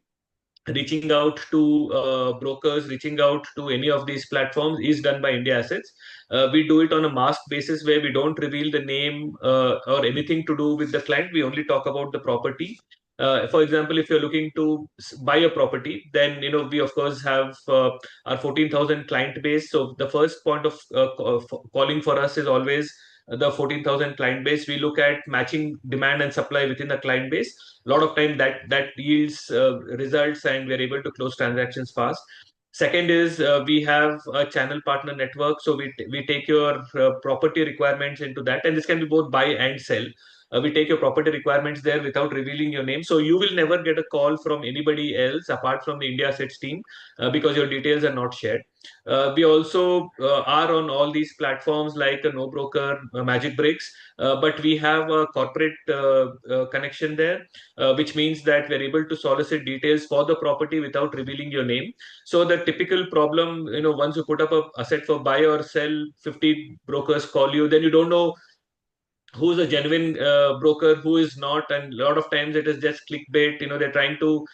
reaching out to brokers, reaching out to any of these platforms, is done by INDIASSETZ. We do it on a mask basis where we don't reveal the name or anything to do with the client. We only talk about the property. For example, if you're looking to buy a property, then we of course have our 14,000 client base. So the first point of calling for us is always the 14,000 client base. We look at matching demand and supply within the client base. A lot of time that yields results, and we're able to close transactions fast. Second is we have a channel partner network, so we take your property requirements into that, and this can be both buy and sell. We take your property requirements there without revealing your name, so you will never get a call from anybody else apart from the INDIASSETZ team because your details are not shared. We also are on all these platforms like a no broker, Magic Bricks, but we have a corporate connection there, which means that we're able to solicit details for the property without revealing your name. So the typical problem, once you put up a asset for buy or sell, 50 brokers call you, then you don't know who's a genuine broker, who is not, and a lot of times it is just clickbait. They're trying to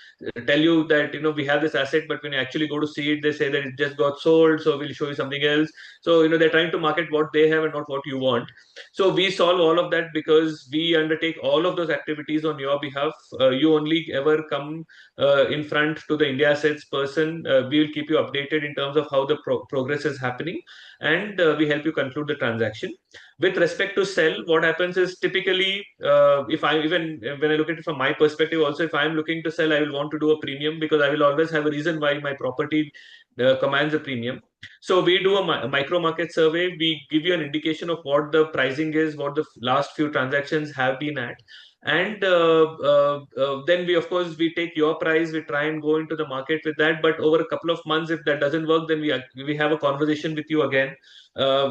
tell you that we have this asset, but when you actually go to see it, they say that it just got sold, so we'll show you something else. So they're trying to market what they have and not what you want. So we solve all of that because we undertake all of those activities on your behalf. You only ever come in front to the INDIASSETZ person. We will keep you updated in terms of how the progress is happening, and we help you conclude the transaction. With respect to sell, what happens is typically, if I even when I look at it from my perspective, also if I'm looking to sell, I will want to do a premium because I will always have a reason why my property commands a premium. So we do a micro market survey. We give you an indication of what the pricing is, what the last few transactions have been at, and then we of course we take your price. We try and go into the market with that. But over a couple of months, if that doesn't work, then we have a conversation with you again.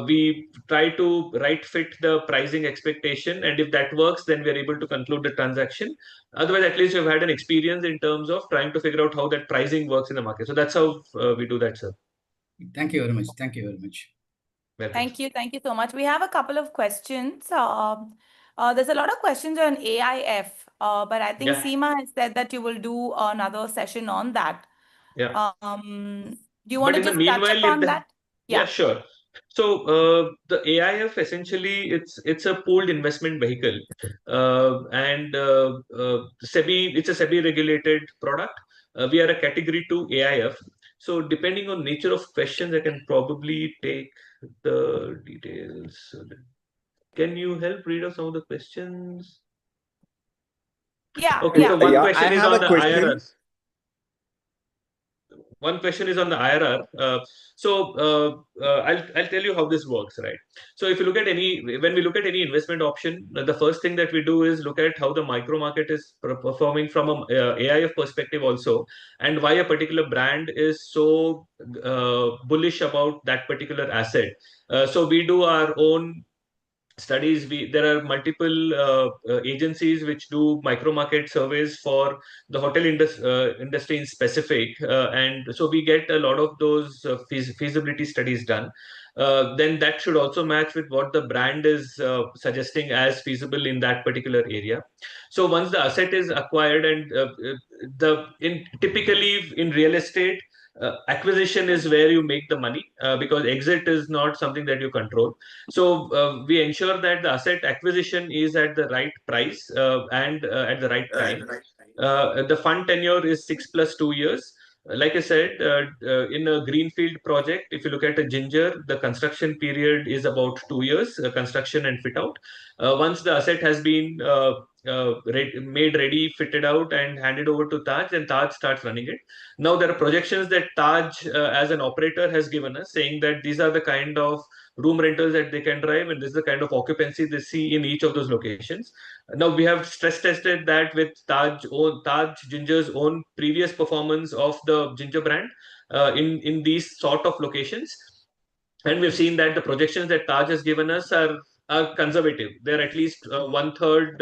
We try to right fit the pricing expectation, and if that works, then we are able to conclude the transaction. Otherwise, at least you've had an experience in terms of trying to figure out how that pricing works in the market. So that's how we do that, sir.
Thank you very much. Thank you very much.
Welcome.
Thank you. Thank you so much. We have a couple of questions. There's a lot of questions on AIF, but I think
Yeah.
Seema has said that you will do another session on that.
Yeah.
Do you want
But
to
in the
just touch
meanwhile,
upon that?
yeah, sure. So the AIF essentially it's a pooled investment vehicle, and SEBI, it's a SEBI regulated product. We are a category 2 AIF. So depending on nature of questions, I can probably take the details. Can you help read out some of the questions?
Yeah.
Okay, so one
Yeah,
question
I
is
have
on
a
the
question.
IRRs. One question is on the IRR. I'll tell you how this works, right? So if you look at when we look at any investment option, the first thing that we do is look at how the micro market is performing from a AIF perspective also, and why a particular brand is so bullish about that particular asset. So we do our own studies. There are multiple agencies which do micro market surveys for the hotel industry in specific, and so we get a lot of those feasibility studies done. Then that should also match with what the brand is suggesting as feasible in that particular area. So once the asset is acquired, and typically in real estate, acquisition is where you make the money, because exit is not something that you control. So we ensure that the asset acquisition is at the right price, and at the right time. The fund tenure is 6 + 2 years. Like I said, in a greenfield project, if you look at a Ginger, the construction period is about 2 years, construction and fit out. Once the asset has been made ready, fitted out, and handed over to Taj, and Taj starts running it. Now, there are projections that Taj, as an operator, has given us, saying that these are the kind of room rentals that they can drive, and this is the kind of occupancy they see in each of those locations. Now, we have stress tested that with Taj Ginger's own previous performance of the Ginger brand in these sort of locations, and we've seen that the projections that Taj has given us are conservative. They're at least 1/3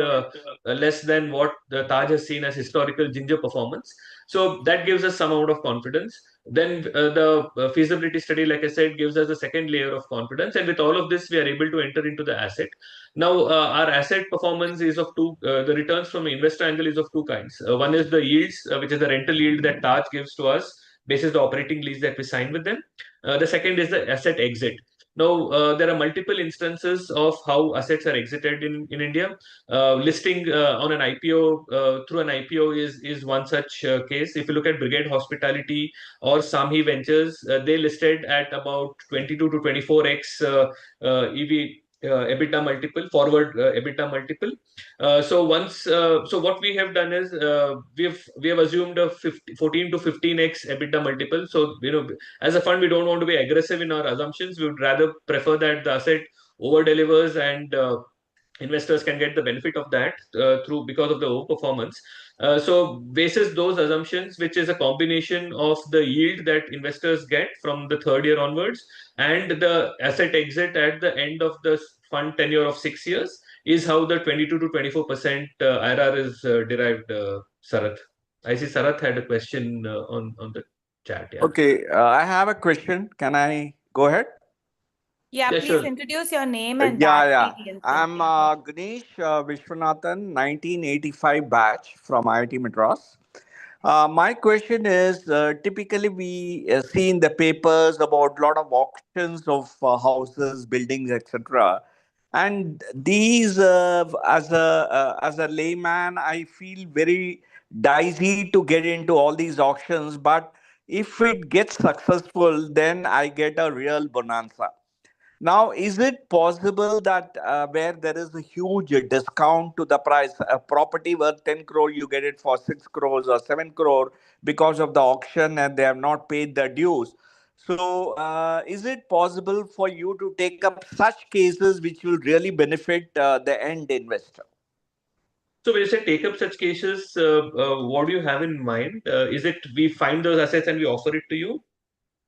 less than what the Taj has seen as historical Ginger performance. So that gives us some amount of confidence. Then the feasibility study, like I said, gives us a second layer of confidence. And with all of this, we are able to enter into the asset. Now, our asset performance is of two, the returns from investor angle is of two kinds. One is the yields, which is the rental yield that Taj gives to us, basis the operating lease that we sign with them. The second is the asset exit. Now, there are multiple instances of how assets are exited in India. Listing on an IPO, through an IPO, is one such case. If you look at Brigade Hospitality or Samhi Ventures, they listed at about 22 to 24x EBITDA multiple, forward EBITDA multiple. So what we have done is, we have assumed a 14 to 15x EBITDA multiple. So as a fund, we don't want to be aggressive in our assumptions. We would rather prefer that the asset over delivers, and investors can get the benefit of that because of the overperformance. So basis those assumptions, which is a combination of the yield that investors get from the third year onwards and the asset exit at the end of the fund tenure of 6 years, is how the 22 to 24% IRR is derived. Sarath, I see Sarath had a question on the chat. Yeah.
Okay, I have a question. Can I go ahead?
Yeah,
Yeah,
please
sure.
introduce your name and
Yeah,
batch
yeah.
details.
I'm Ganesh Vishwanathan, 1985 batch from IIT Madras. My question is, typically we see in the papers about a lot of auctions of houses, buildings, etc. And these, as a layman, I feel very dicey to get into all these auctions. But if it gets successful, then I get a real bonanza. Now, is it possible that where there is a huge discount to the price, a property worth 10 crore, you get it for 6 crores or 7 crore because of the auction and they have not paid the dues? So, is it possible for you to take up such cases which will really benefit the end investor?
So when you say take up such cases, what do you have in mind? Is it we find those assets and we offer it to you?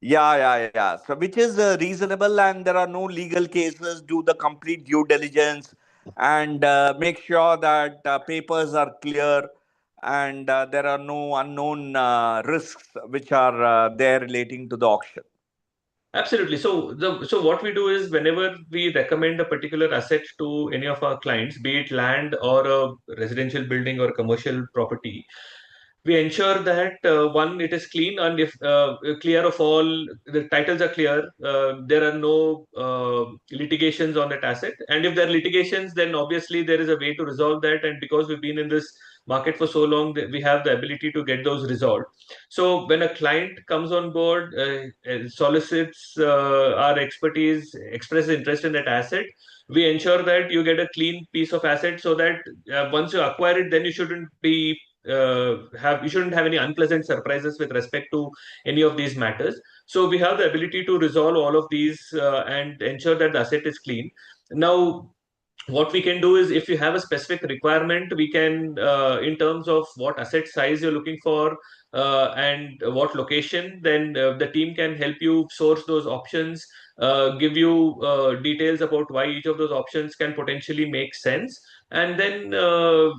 Yeah. So, which is reasonable, and there are no legal cases. Do the complete due diligence and make sure that papers are clear and there are no unknown risks which are there relating to the auction.
Absolutely. So what we do is, whenever we recommend a particular asset to any of our clients, be it land or a residential building or commercial property, we ensure that one, it is clean, and if clear of all the titles are clear, there are no litigations on that asset. And if there are litigations, then obviously there is a way to resolve that. And because we've been in this market for so long, we have the ability to get those resolved. So when a client comes on board, solicits our expertise, expresses interest in that asset, we ensure that you get a clean piece of asset, so that once you acquire it, then you shouldn't have any unpleasant surprises with respect to any of these matters. So we have the ability to resolve all of these and ensure that the asset is clean. Now, what we can do is, if you have a specific requirement, we can, in terms of what asset size you're looking for and what location, then the team can help you source those options, give you details about why each of those options can potentially make sense. And then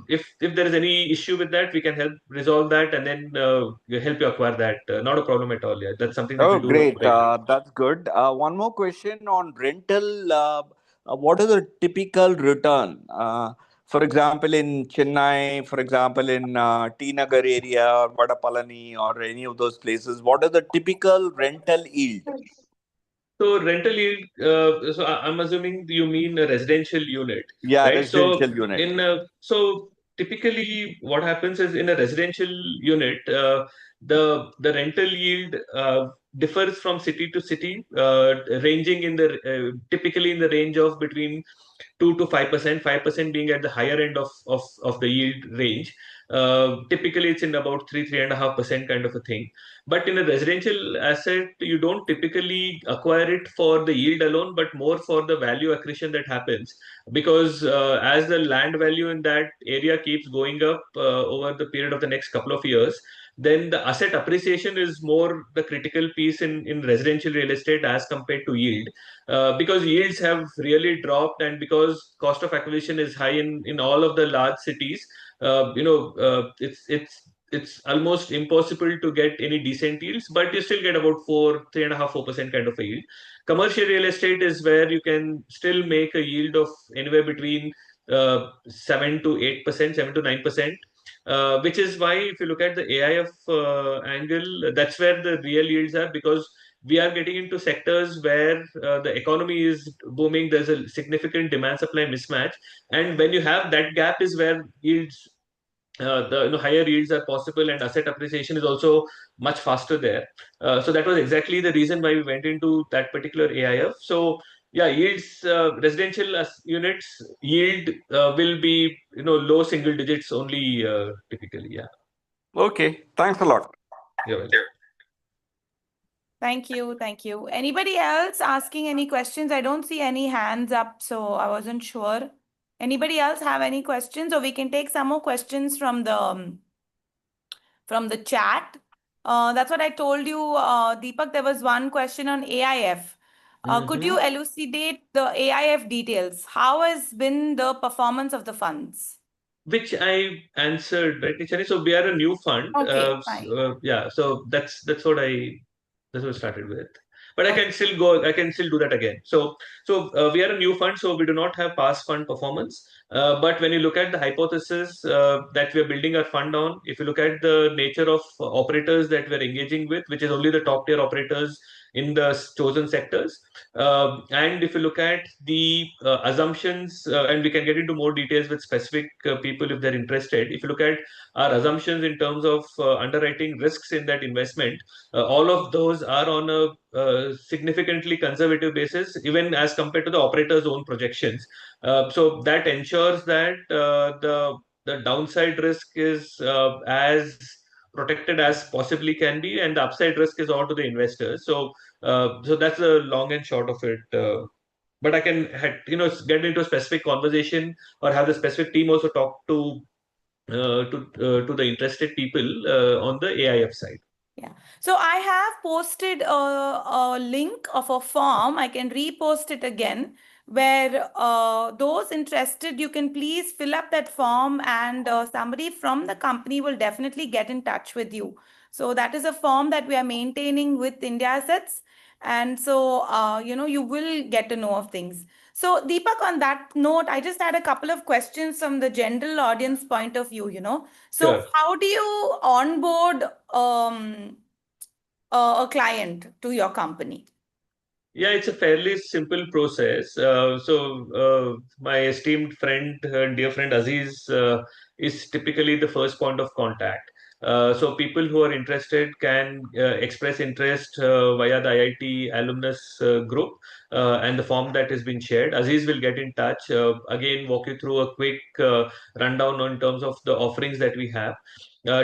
if there is any issue with that, we can help resolve that, and then help you acquire that. Not a problem at all. Yeah, that's something that
Oh,
we do
great.
regularly.
That's good. One more question on rental. What is the typical return? For example, in Chennai, for example, in T Nagar area or Vadapalani or any of those places, what is the typical rental yield?
So rental yield, I'm assuming you mean a residential unit,
Yeah,
right? So
residential unit.
so typically what happens is, in a residential unit, the rental yield differs from city to city, ranging in the typically in the range of between 2 to 5%, 5% being at the higher end of the yield range. Typically, it's in about 3.5% kind of a thing. But in a residential asset, you don't typically acquire it for the yield alone, but more for the value accretion that happens. Because as the land value in that area keeps going up over the period of the next couple of years, then the asset appreciation is more the critical piece in residential real estate as compared to yield. Because yields have really dropped, and because cost of acquisition is high in all of the large cities, it's almost impossible to get any decent yields, but you still get about 3.5, 4% kind of a yield. Commercial real estate is where you can still make a yield of anywhere between 7 to 8%, 7 to 9%. Which is why, if you look at the AIF angle, that's where the real yields are, because we are getting into sectors where the economy is booming. There's a significant demand supply mismatch, and when you have that gap is where yields, the higher yields are possible, and asset appreciation is also much faster there. So that was exactly the reason why we went into that particular AIF. So yeah, yields, residential units yield will be low single digits only, typically. Yeah.
Okay, thanks a lot.
You're welcome.
Thank you. Thank you. Anybody else asking any questions? I don't see any hands up, so I wasn't sure. Anybody else have any questions? Or we can take some more questions from the chat. That's what I told you, Deepak. There was one question on AIF. Could you elucidate the AIF details? How has been the performance of the funds?
Which I answered, right, Nichani? So we are a new fund.
Okay, fine.
Yeah, so that's what I started with. But I can still go. I can still do that again. So we are a new fund, so we do not have past fund performance. But when you look at the hypothesis that we are building our fund on, if you look at the nature of operators that we're engaging with, which is only the top tier operators in the chosen sectors, and if you look at the assumptions, and we can get into more details with specific people if they're interested. If you look at our assumptions in terms of underwriting risks in that investment, all of those are on a significantly conservative basis, even as compared to the operator's own projections. So that ensures that the downside risk is as protected as possibly can be, and the upside risk is all to the investors. So that's the long and short of it. But I can get into a specific conversation, or have the specific team also talk to the interested people on the AIF side.
Yeah. So I have posted a link of a form. I can repost it again, where those interested, you can please fill up that form, and somebody from the company will definitely get in touch with you. So that is a form that we are maintaining with INDIASSETZ. And so, you will get to know of things. So Deepak, on that note, I just had a couple of questions from the general audience point of view, So
Sure.
how do you onboard a client to your company?
Yeah, it's a fairly simple process. My esteemed friend and dear friend Aziz is typically the first point of contact. So people who are interested can express interest via the IIT alumnus group and the form that has been shared. Aziz will get in touch, again walk you through a quick rundown in terms of the offerings that we have.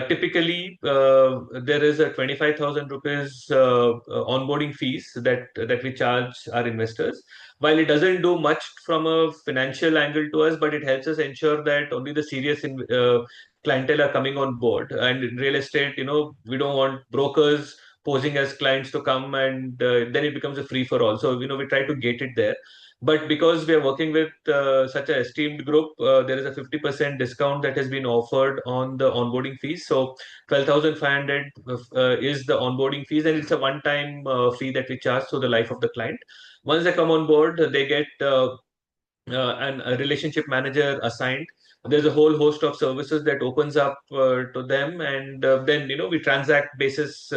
Typically, there is a 25,000 rupees onboarding fees that we charge our investors. While it doesn't do much from a financial angle to us, but it helps us ensure that only the serious clientele are coming on board. And in real estate, we don't want brokers posing as clients to come, and then it becomes a free for all. So we try to gate it there. But because we are working with such an esteemed group, there is a 50% discount that has been offered on the onboarding fees. So 12,500 is the onboarding fees, and it's a one-time fee that we charge to the life of the client. Once they come on board, they get a relationship manager assigned. There's a whole host of services that opens up to them, and then we transact basis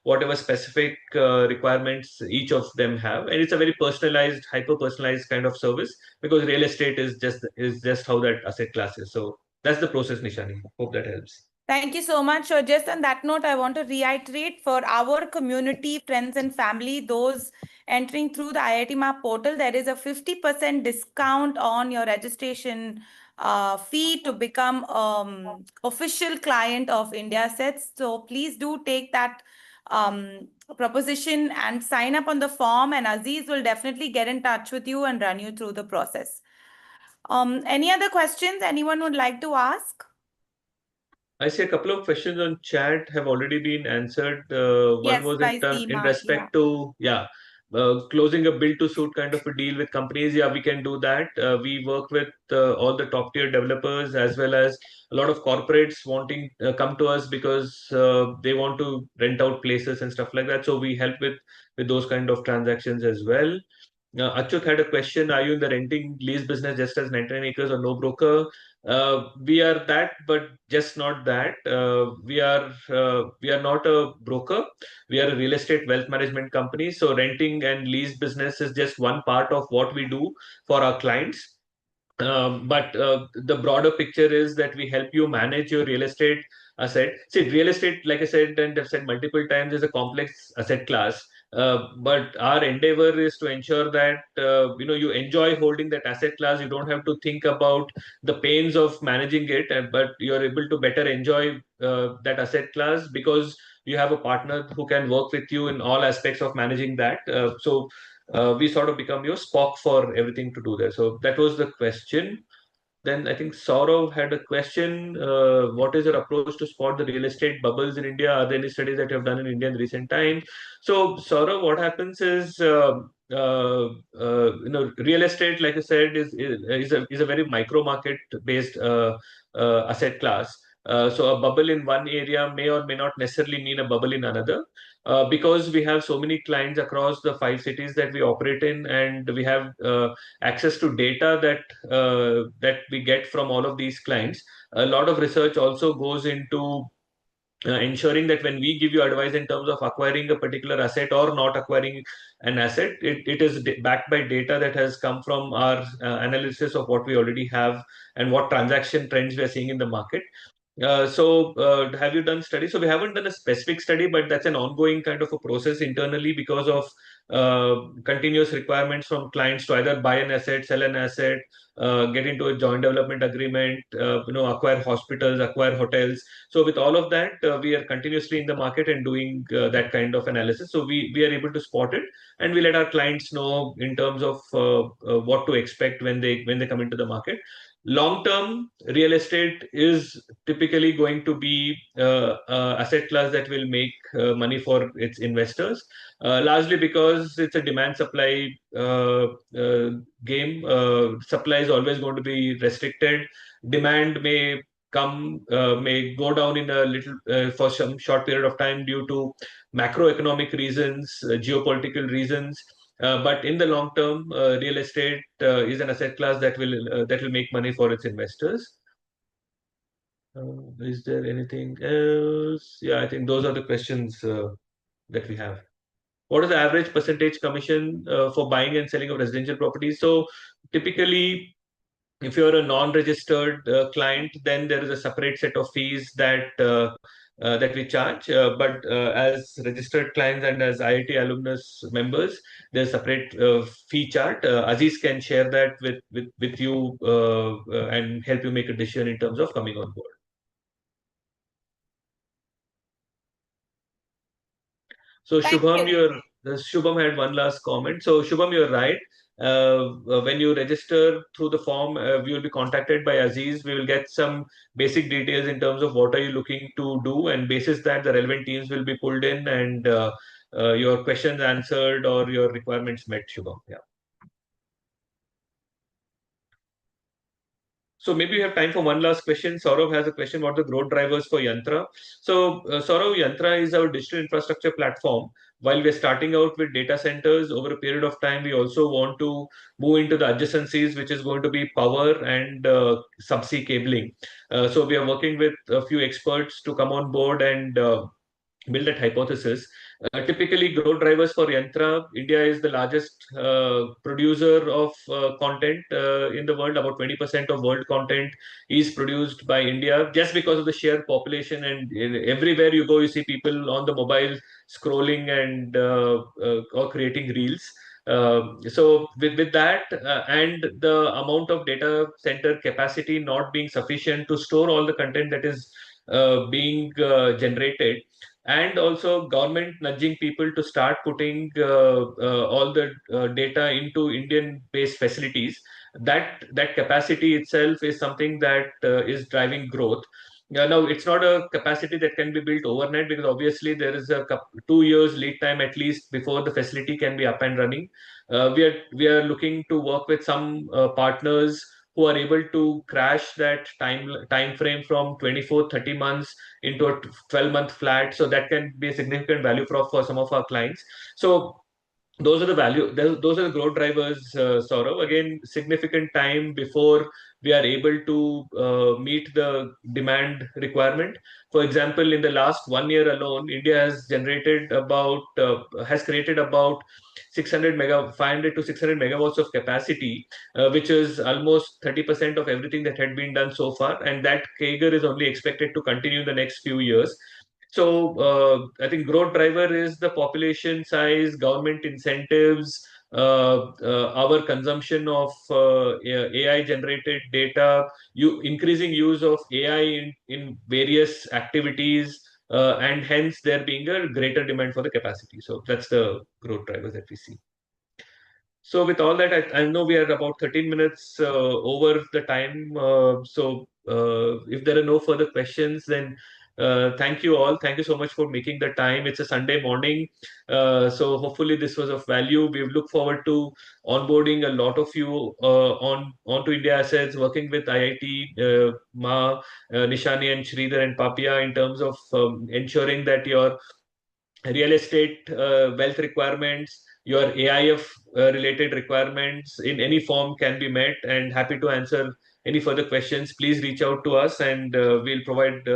whatever specific requirements each of them have, and it's a very personalized, hyper personalized kind of service, because real estate is just how that asset class is. So that's the process, Nishani. Hope that helps.
Thank you so much. So just on that note, I want to reiterate for our community, friends and family, those entering through the IITMAA portal, there is a 50% discount on your registration fee to become official client of INDIASSETZ. So please do take that proposition and sign up on the form, and Aziz will definitely get in touch with you and run you through the process. Any other questions anyone would like to ask?
I see a couple of questions on chat have already been answered. One
Yes,
was
by
in
Seema,
respect to closing a build to suit kind of a deal with companies. Yeah, we can do that. We work with all the top tier developers, as well as a lot of corporates wanting come to us because they want to rent out places and stuff like that. So we help with those kind of transactions as well. Achut had a question: are you in the renting lease business just as 99 acres or no broker? We are that, but just not that. We are not a broker. We are a real estate wealth management company. So renting and lease business is just one part of what we do for our clients. But the broader picture is that we help you manage your real estate asset. See, real estate, like I said and I've said multiple times, is a complex asset class. But our endeavor is to ensure that you enjoy holding that asset class. You don't have to think about the pains of managing it, but you're able to better enjoy that asset class because you have a partner who can work with you in all aspects of managing that. So we sort of become your Spock for everything to do there. So that was the question. Then I think Saurav had a question. What is your approach to spot the real estate bubbles in India? Are there any studies that you have done in India in recent time? So Saurav, what happens is, real estate, like I said, is a very micro market based asset class. So a bubble in one area may or may not necessarily mean a bubble in another. Because we have so many clients across the 5 cities that we operate in, and we have access to data that we get from all of these clients. A lot of research also goes into ensuring that when we give you advice in terms of acquiring a particular asset or not acquiring an asset, it is backed by data that has come from our analysis of what we already have and what transaction trends we are seeing in the market. Have you done studies? So we haven't done a specific study, but that's an ongoing kind of a process internally because of continuous requirements from clients to either buy an asset, sell an asset, get into a joint development agreement, acquire hospitals, acquire hotels. So with all of that, we are continuously in the market and doing that kind of analysis. So we are able to spot it, and we let our clients know in terms of what to expect when they come into the market. Long term, real estate is typically going to be asset class that will make money for its investors, largely because it's a demand supply game. Supply is always going to be restricted. Demand may go down in a little for some short period of time due to macroeconomic reasons, geopolitical reasons. But in the long term, real estate is an asset class that will make money for its investors. Is there anything else? Yeah, I think those are the questions that we have. What is the average percentage commission for buying and selling of residential properties? So typically, if you're a non-registered client, then there is a separate set of fees that that we charge. But as registered clients and as IIT alumnus members, there's a separate fee chart. Aziz can share that with you and help you make a decision in terms of coming on board. So
Thank
Shubham,
you.
Shubham had one last comment. So Shubham, you're right. When you register through the form, we will be contacted by Aziz. We will get some basic details in terms of what are you looking to do, and basis that the relevant teams will be pulled in and your questions answered or your requirements met, Shubham. Yeah. So maybe we have time for one last question. Saurav has a question about the growth drivers for Yantra. So Saurav, Yantra is our digital infrastructure platform. While we're starting out with data centers, over a period of time, we also want to move into the adjacencies, which is going to be power and subsea cabling. So we are working with a few experts to come on board and build that hypothesis. Typically, growth drivers for Yantra, India is the largest producer of content in the world. About 20% of world content is produced by India just because of the sheer population. And everywhere you go, you see people on the mobile scrolling and or creating reels. So with that and the amount of data center capacity not being sufficient to store all the content that is being generated, and also government nudging people to start putting all the data into Indian-based facilities. That capacity itself is something that is driving growth. Now, it's not a capacity that can be built overnight because obviously there is a 2 years lead time at least before the facility can be up and running. We are looking to work with some partners who are able to crash that time frame from 24-30 months into a 12-month flat. So that can be a significant value prop for some of our clients. So those are the growth drivers, Saurav. Again, significant time before we are able to meet the demand requirement. For example, in the last 1 year alone, India has created about 500 to 600 megawatts of capacity, which is almost 30% of everything that had been done so far. And that CAGR is only expected to continue in the next few years. So I think growth driver is the population size, government incentives, our consumption of AI generated data, increasing use of AI in various activities, and hence there being a greater demand for the capacity. So that's the growth drivers that we see. So with all that, I know we are about 13 minutes over the time. If there are no further questions, then thank you all. Thank you so much for making the time. It's a Sunday morning. So hopefully this was of value. We look forward to onboarding a lot of you onto India Assets, working with IIT, MAA, Nishani and Sridhar and Papia in terms of ensuring that your real estate wealth requirements, your AIF related requirements in any form can be met, and happy to answer any further questions. Please reach out to us and we'll provide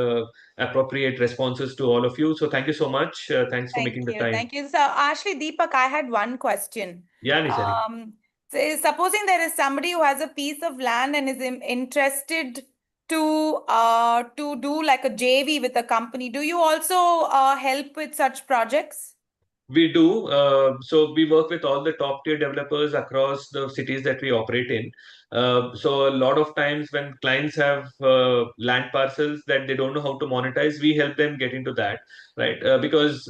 appropriate responses to all of you. So thank you so much. Thanks for making the time.
Thank you. So actually, Deepak, I had one question.
Yeah, Nishani.
Supposing there is somebody who has a piece of land and is interested to do like a JV with a company, do you also help with such projects?
We do. So we work with all the top tier developers across the cities that we operate in. So a lot of times when clients have land parcels that they don't know how to monetize, we help them get into that, right? Because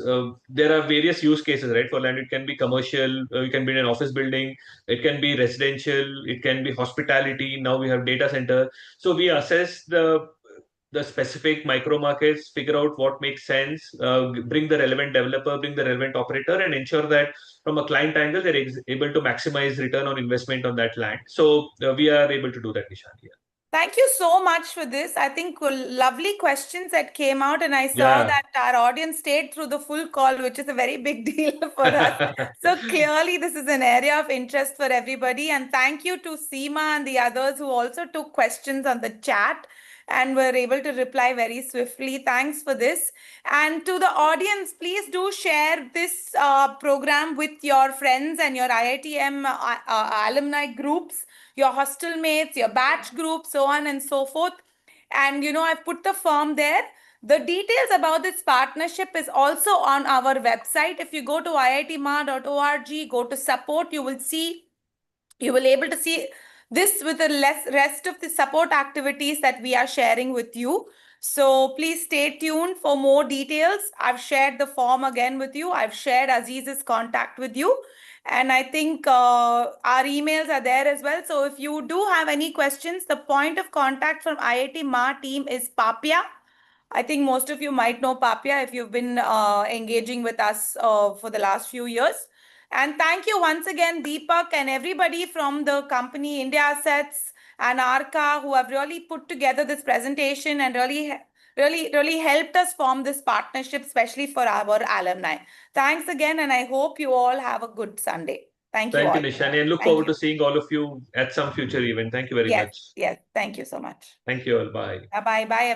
there are various use cases, right? For land, it can be commercial, you can build an office building, it can be residential, it can be hospitality. Now we have data center. So we assess the specific micro markets, figure out what makes sense, bring the relevant developer, bring the relevant operator, and ensure that from a client angle, they're able to maximize return on investment on that land. So we are able to do that, Nishan. Yeah.
Thank you so much for this. I think lovely questions that came out, and I saw that our audience stayed through the full call, which is a very big deal for us. So clearly, this is an area of interest for everybody. And thank you to Seema and the others who also took questions on the chat and were able to reply very swiftly. Thanks for this. And to the audience, please do share this program with your friends and your IITM alumni groups, your hostel mates, your batch groups, so on and so forth. And I've put the form there. The details about this partnership is also on our website. If you go to iitmaa.org, go to support, you will able to see this with the rest of the support activities that we are sharing with you. So please stay tuned for more details. I've shared the form again with you. I've shared Aziz's contact with you. And I think our emails are there as well. So if you do have any questions, the point of contact from IITMAA team is Papia. I think most of you might know Papia if you've been engaging with us for the last few years. And thank you once again, Deepak and everybody from the company INDIASSETZ and ARCA who have really put together this presentation and really helped us form this partnership, especially for our alumni. Thanks again, and I hope you all have a good Sunday. Thank you all.
Thank you, Nishani, and look
Thank
forward
you.
to seeing all of you at some future event. Thank you very much.
Yes, thank you so much.
Thank you all. Bye.
Bye, everyone.